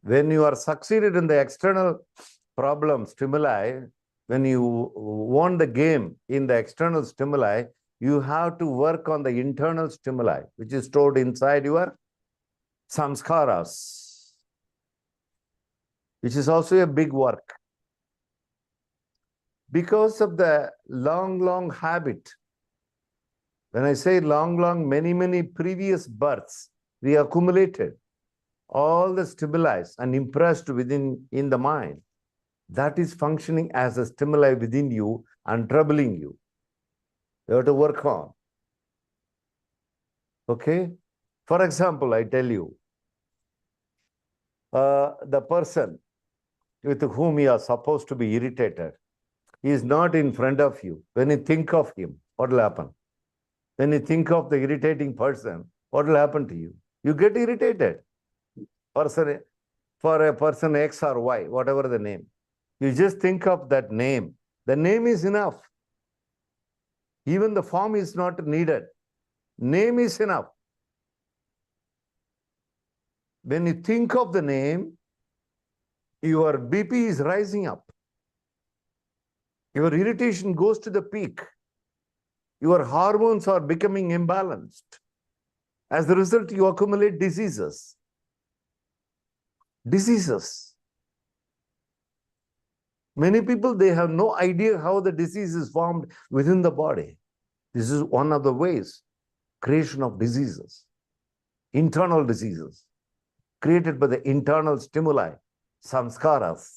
A: When you are succeeded in the external problem, stimuli, when you won the game in the external stimuli, you have to work on the internal stimuli, which is stored inside your samskaras, which is also a big work. Because of the long habit, when I say long, many previous births, we accumulated all the stimuli and impressed in the mind. That is functioning as a stimuli within you and troubling you. You have to work on. Okay? For example, I tell you, the person with whom you are supposed to be irritated, he is not in front of you. When you think of him, what will happen? When you think of the irritating person, what will happen to you? You get irritated. For a person X or Y, whatever the name. You just think of that name. The name is enough. Even the form is not needed. Name is enough. When you think of the name, your BP is rising up. Your irritation goes to the peak. Your hormones are becoming imbalanced. As a result, you accumulate diseases. Diseases. Many people, they have no idea how the disease is formed within the body. This is one of the ways, creation of diseases, internal diseases, created by the internal stimuli, samskaras.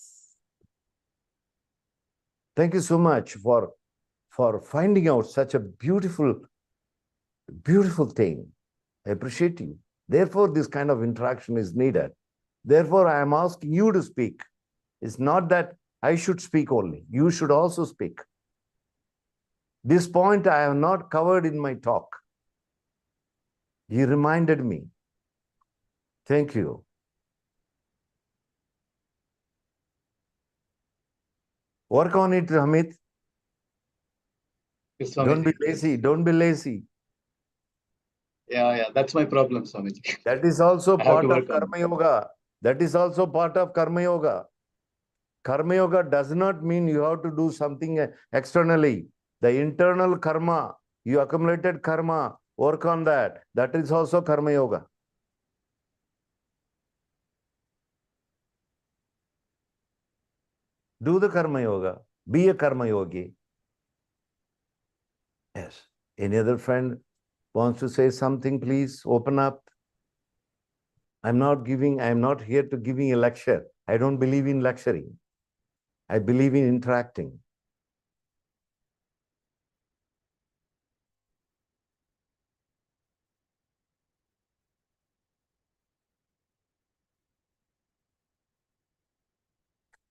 A: Thank you so much for finding out such a beautiful thing. I appreciate you. Therefore, this kind of interaction is needed. Therefore, I am asking you to speak. It's not that I should speak only. You should also speak. This point I have not covered in my talk. You reminded me. Thank you. Work on it, Amit.
E: Yes,
A: Don't be lazy. Don't be lazy.
E: Yeah, that's my problem, Swamiji.
A: That is also
E: I have
A: part
E: to
A: of
E: work on
A: Karma Yoga. That is also part of Karma Yoga. Karma Yoga does not mean you have to do something externally. The internal karma, you accumulated karma, work on that. That is also Karma Yoga. Do the Karma Yoga. Be a Karma Yogi. Yes. Any other friend wants to say something, please open up. I'm not here to giving a lecture. I don't believe in luxury. I believe in interacting.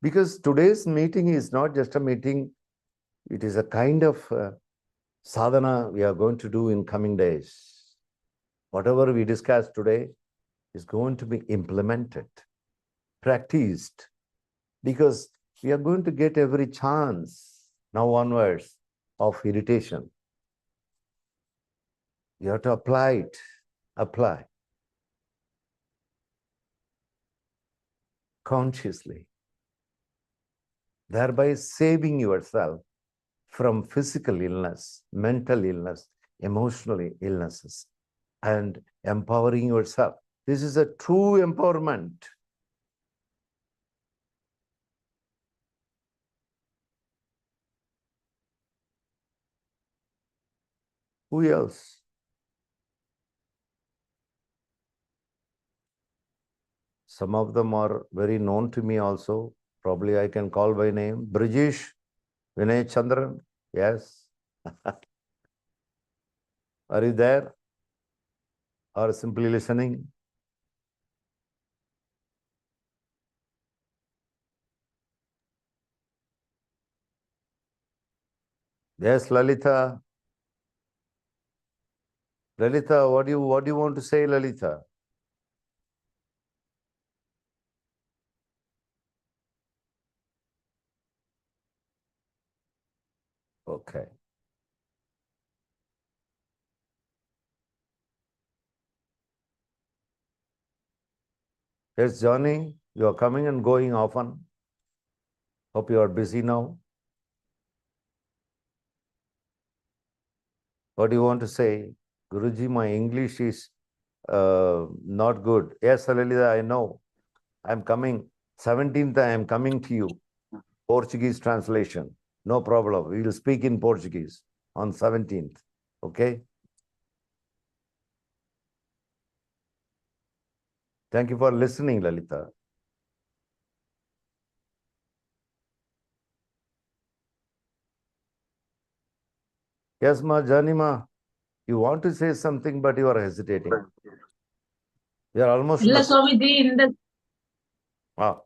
A: Because today's meeting is not just a meeting, it is a kind of sadhana we are going to do in coming days. Whatever we discuss today is going to be implemented, practiced, because we are going to get every chance now onwards of irritation. You have to apply it, apply consciously, thereby saving yourself from physical illness, mental illness, emotional illnesses, and empowering yourself. This is a true empowerment. Who else? Some of them are very known to me also. Probably I can call by name. Brijesh, Vinay Chandran. Yes. Are you there? Or simply listening? Yes, Lalita. Lalita, what do you want to say, Lalita? Okay. Yes, Johnny, you are coming and going often. Hope you are busy now. What do you want to say? Guruji, my English is not good. Yes, Lalita, I know. I'm coming. 17th, I am coming to you. Portuguese translation. No problem. We will speak in Portuguese on 17th. Okay? Thank you for listening, Lalita. Yes, Ma, Janima, you want to say something, but you are hesitating. You are almost... Ah.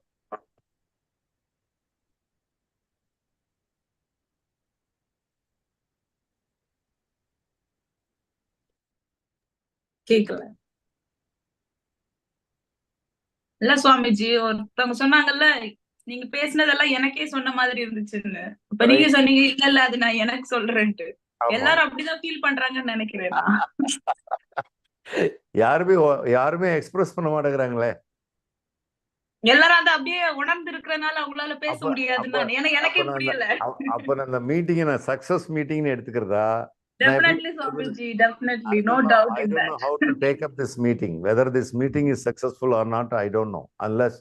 F: கேக்கல இல்ல சுவாமிஜி ஒருத்தவங்க சொன்னாங்கல்ல நீங்க பேசினதெல்லாம் எனக்கே சொன்ன மாதிரி இருந்துச்சுன்னு இப்ப நீங்க சொன்னீங்க இல்ல இல்ல அது நான் எனக்கு சொல்றேன்ட்டு எல்லாரும் அப்படிதான் ஃபீல் பண்றாங்கன்னு நினைக்கிறேன்
A: யாருமே எக்ஸ்பிரஸ் பண்ண மாட்டேங்கிறாங்களே
F: எல்லாரும் அதை அப்படியே உணர்ந்து இருக்கிறனால அவங்களால பேச முடியாதுன்னு ஏன்னா எனக்கே புரியல
A: அப்ப அந்த மீட்டிங் நான் success மீட்டிங்னு எடுத்துக்கிறதா
F: Definitely, Swamiji, definitely. No doubt in that.
A: I don't know how to take up this meeting. Whether this meeting is successful or not, I don't know. Unless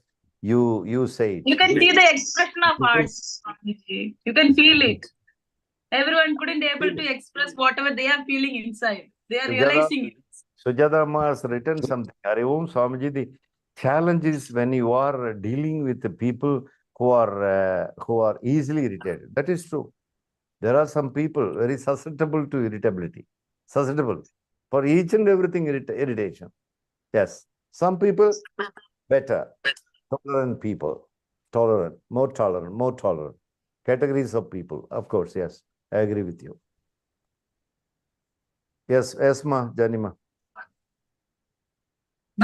A: you say it.
F: You can see the expression of hearts, Swamiji. You can feel it. Everyone couldn't able to express whatever they are feeling inside. They are realizing it.
A: Sujata Amma has written something. Hari Om Swamiji, the challenge is when you are dealing with the people who are easily irritated. That is true. There are some people very susceptible to irritability. Susceptible. For each and everything irritation. Yes. Some people better. Tolerant people. Tolerant. More tolerant. More tolerant. Categories of people. Of course, yes. I agree with you. Yes, Esma, Janima.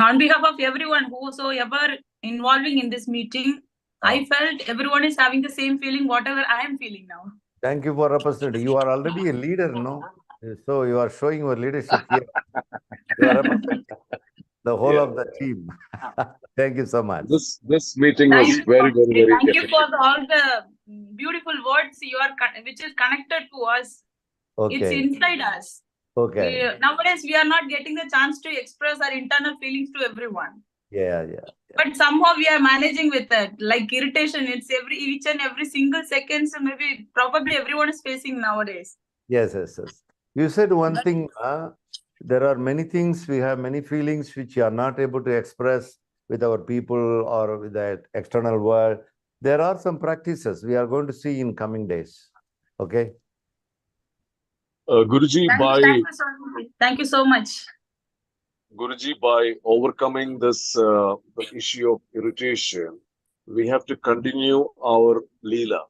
F: On behalf of everyone whosoever involving in this meeting, I felt everyone is having the same feeling, whatever I am feeling now.
A: Thank you for representing. You are already a leader, no? So you are showing your leadership here. You are representing the whole of the team. Thank you so much.
D: This meeting was very
F: Thank you for all the beautiful words which is connected to us.
A: Okay.
F: It's inside us.
A: Okay.
F: Nowadays, we are not getting the chance to express our internal feelings to everyone.
A: Yeah.
F: But somehow we are managing with it. Like irritation, it's each and every single second. So maybe probably everyone is facing nowadays.
A: Yes. You said one thing. There are many things, we have many feelings which you are not able to express with our people or with the external world. There are some practices we are going to see in coming days. Okay.
D: Guruji,
F: thank you so much.
D: Guruji, by overcoming this the issue of irritation, we have to continue our Leela,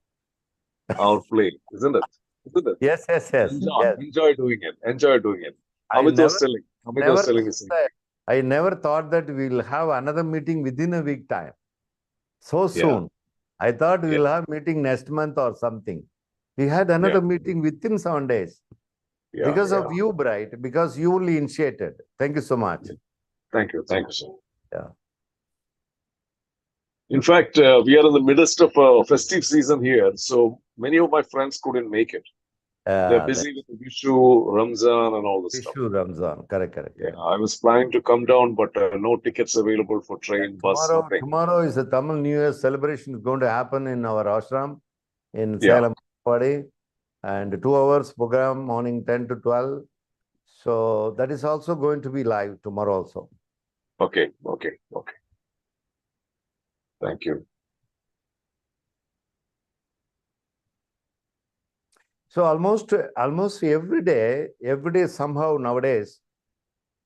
D: our play, isn't it? Isn't it?
A: Yes.
D: Enjoy doing it. Enjoy doing it. Amit was telling us.
A: I never thought that we'll have another meeting within a week time. So soon. I thought we'll have meeting next month or something. We had another meeting within 7 days. Because of you, Bright, because you only initiated. Thank you so much.
D: Thank you, sir.
A: Yeah.
D: In fact, we are in the midst of a festive season here, so many of my friends couldn't make it. They're busy with the Vishu, Ramzan, and all this stuff.
A: Vishu, Ramzan, correct.
D: Yeah, I was planning to come down, but no tickets available for train, bus, nothing.
A: Tomorrow is the Tamil New Year celebration is going to happen in our ashram in Salem, and 2 hours program morning 10 to 12. So that is also going to be live tomorrow also.
D: Okay. Thank you.
A: So almost every day somehow nowadays,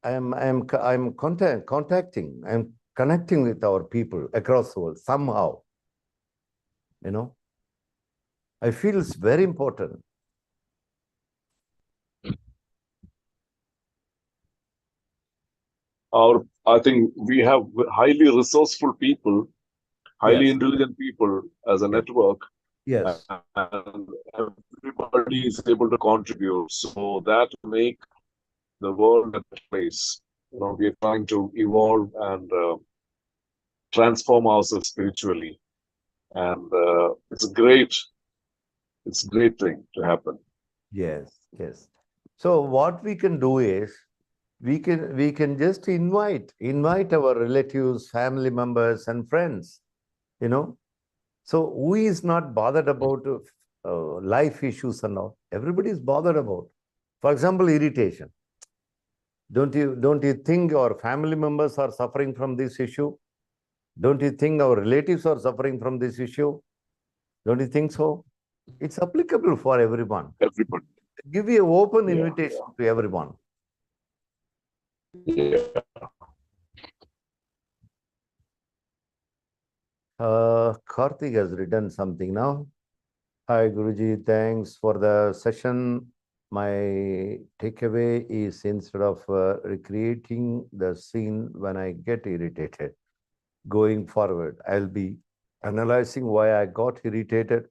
A: I'm contacting, I'm connecting with our people across the world somehow. You know, I feel it's very important.
D: I think we have highly resourceful people, highly intelligent people as a network.
A: Yes.
D: And everybody is able to contribute, so that make the world a better place. You know, we are trying to evolve and transform ourselves spiritually, and it's a great thing to happen.
A: Yes. So what we can do is we can just invite our relatives, family members, and friends. You know, so who is not bothered about life issues and all? Everybody is bothered about. For example, irritation. Don't you think our family members are suffering from this issue? Don't you think our relatives are suffering from this issue? Don't you think so? It's applicable for everyone.
D: Everybody.
A: Give you an open invitation to everyone. Karthik has written something now. Hi, Guruji, thanks for the session. My takeaway is instead of recreating the scene when I get irritated, going forward, I'll be analyzing why I got irritated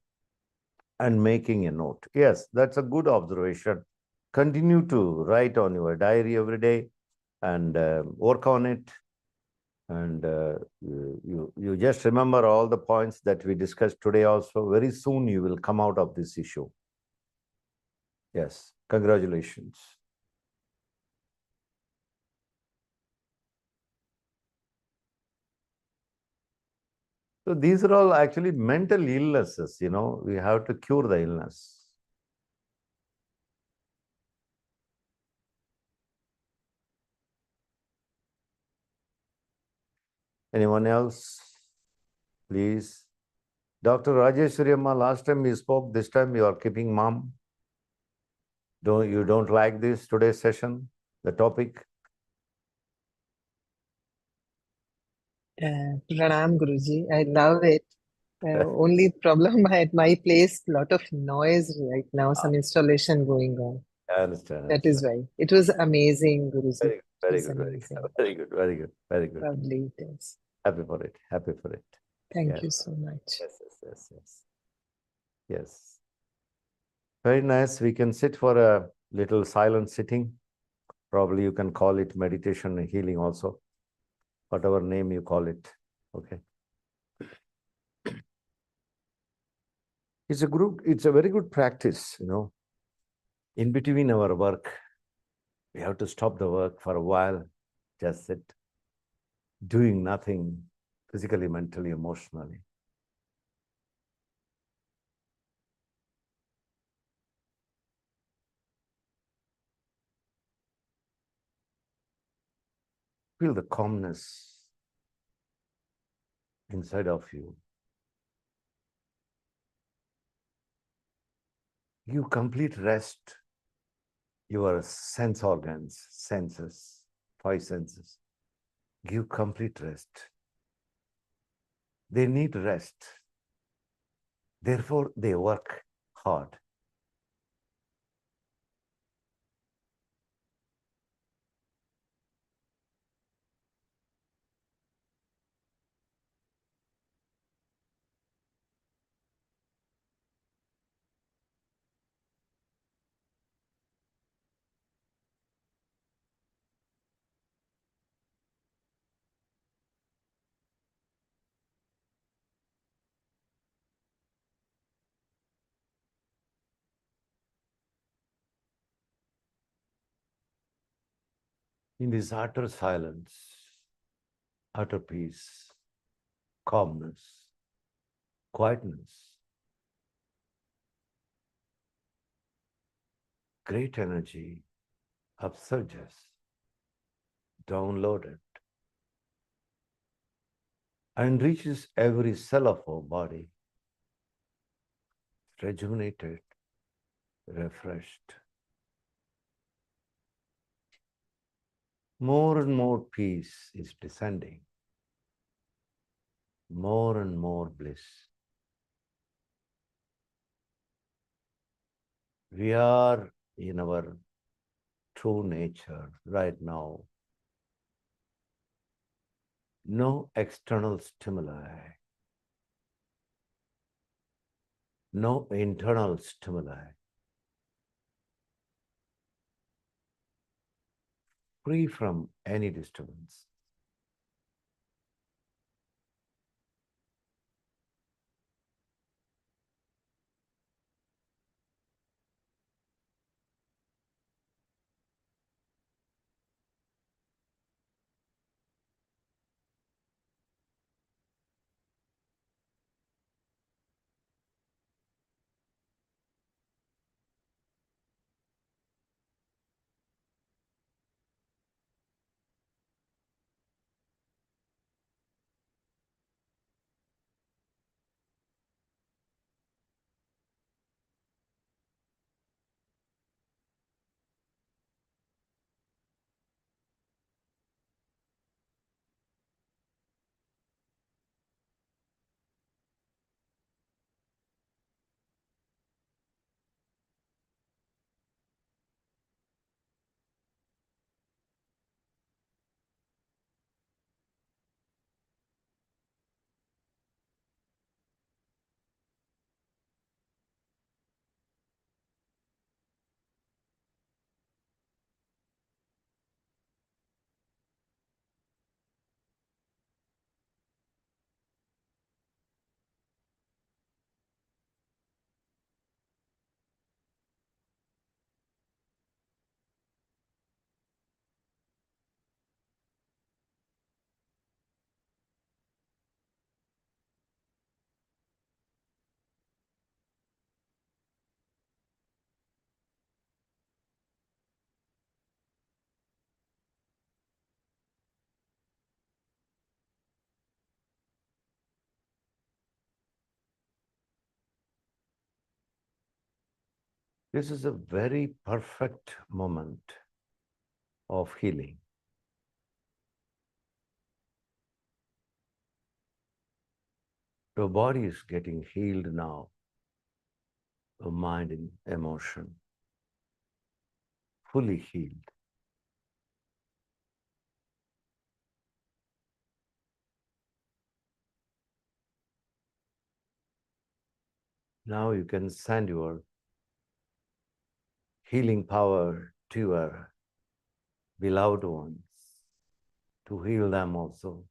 A: and making a note. Yes, that's a good observation. Continue to write on your diary every day and work on it. And you just remember all the points that we discussed today also. Very soon you will come out of this issue. Yes, congratulations. So these are all actually mental illnesses, you know, we have to cure the illness. Anyone else? Please. Dr. Rajeshwari Amma, last time we spoke, this time you are keeping mum. You don't like this today's session, the topic?
G: Pranam Guruji, I love it. Only problem at my place, lot of noise right now, some installation going on.
A: I understand.
G: That is why. It was amazing, Guruji.
A: Very good.
G: Lovely it is.
A: Happy for it.
G: Thank you so much.
A: Yes. Very nice. We can sit for a little silent sitting. Probably you can call it meditation and healing also. Whatever name you call it. Okay. It's a very good practice, you know. In between our work, we have to stop the work for a while, just sit, doing nothing, physically, mentally, emotionally. Feel the calmness. inside of you. You complete rest your sense organs, senses, five senses. Give complete rest. They need rest. Therefore, they work hard. In this utter silence, utter peace, calmness, quietness, great energy upsurges, downloaded, and reaches every cell of our body, rejuvenated, refreshed. More and more peace is descending, more and more bliss. We are in our true nature right now. No external stimuli, no internal stimuli. Free from any disturbance. This is a very perfect moment of healing. Your body is getting healed now. Your mind and emotion, fully healed. Now you can send your healing power to your beloved ones to heal them also.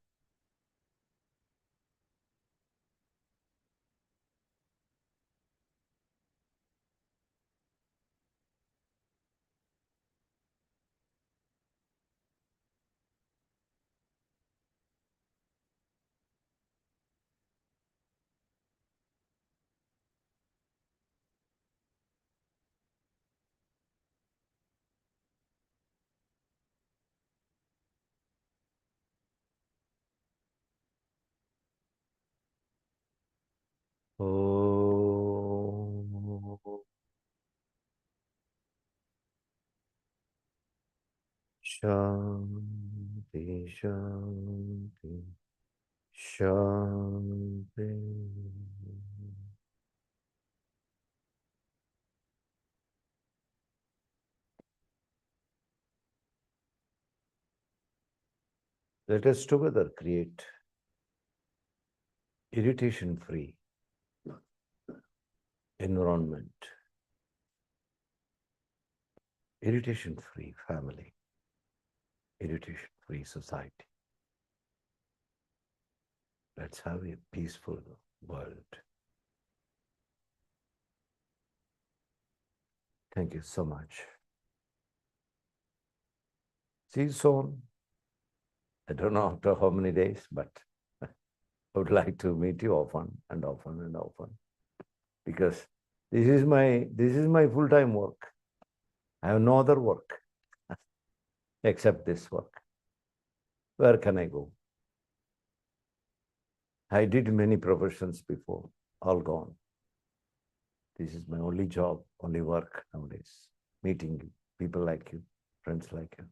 A: Shanti, Shanti, Shanti. Let us together create irritation-free environment, irritation-free family, irritation-free society. Let's have a peaceful world. Thank you so much. See you soon. I don't know after how many days, but I would like to meet you often and often and often, because this is my full-time work. I have no other work except this work. Where can I go? I did many professions before, all gone. This is my only job, only work nowadays. Meeting people like you, friends like you.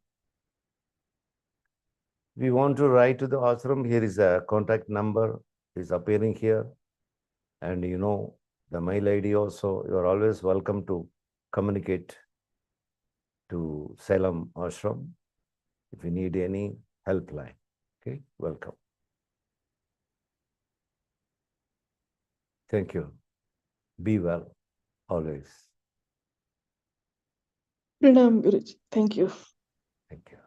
A: If you want to write to the ashram, here is a contact number, is appearing here. And you know, the mail ID also, you are always welcome to communicate to Salem Ashram if you need any helpline. Okay, welcome. Thank you. Be well, always.
H: Pranam, Guruji. Thank you.
A: Thank you.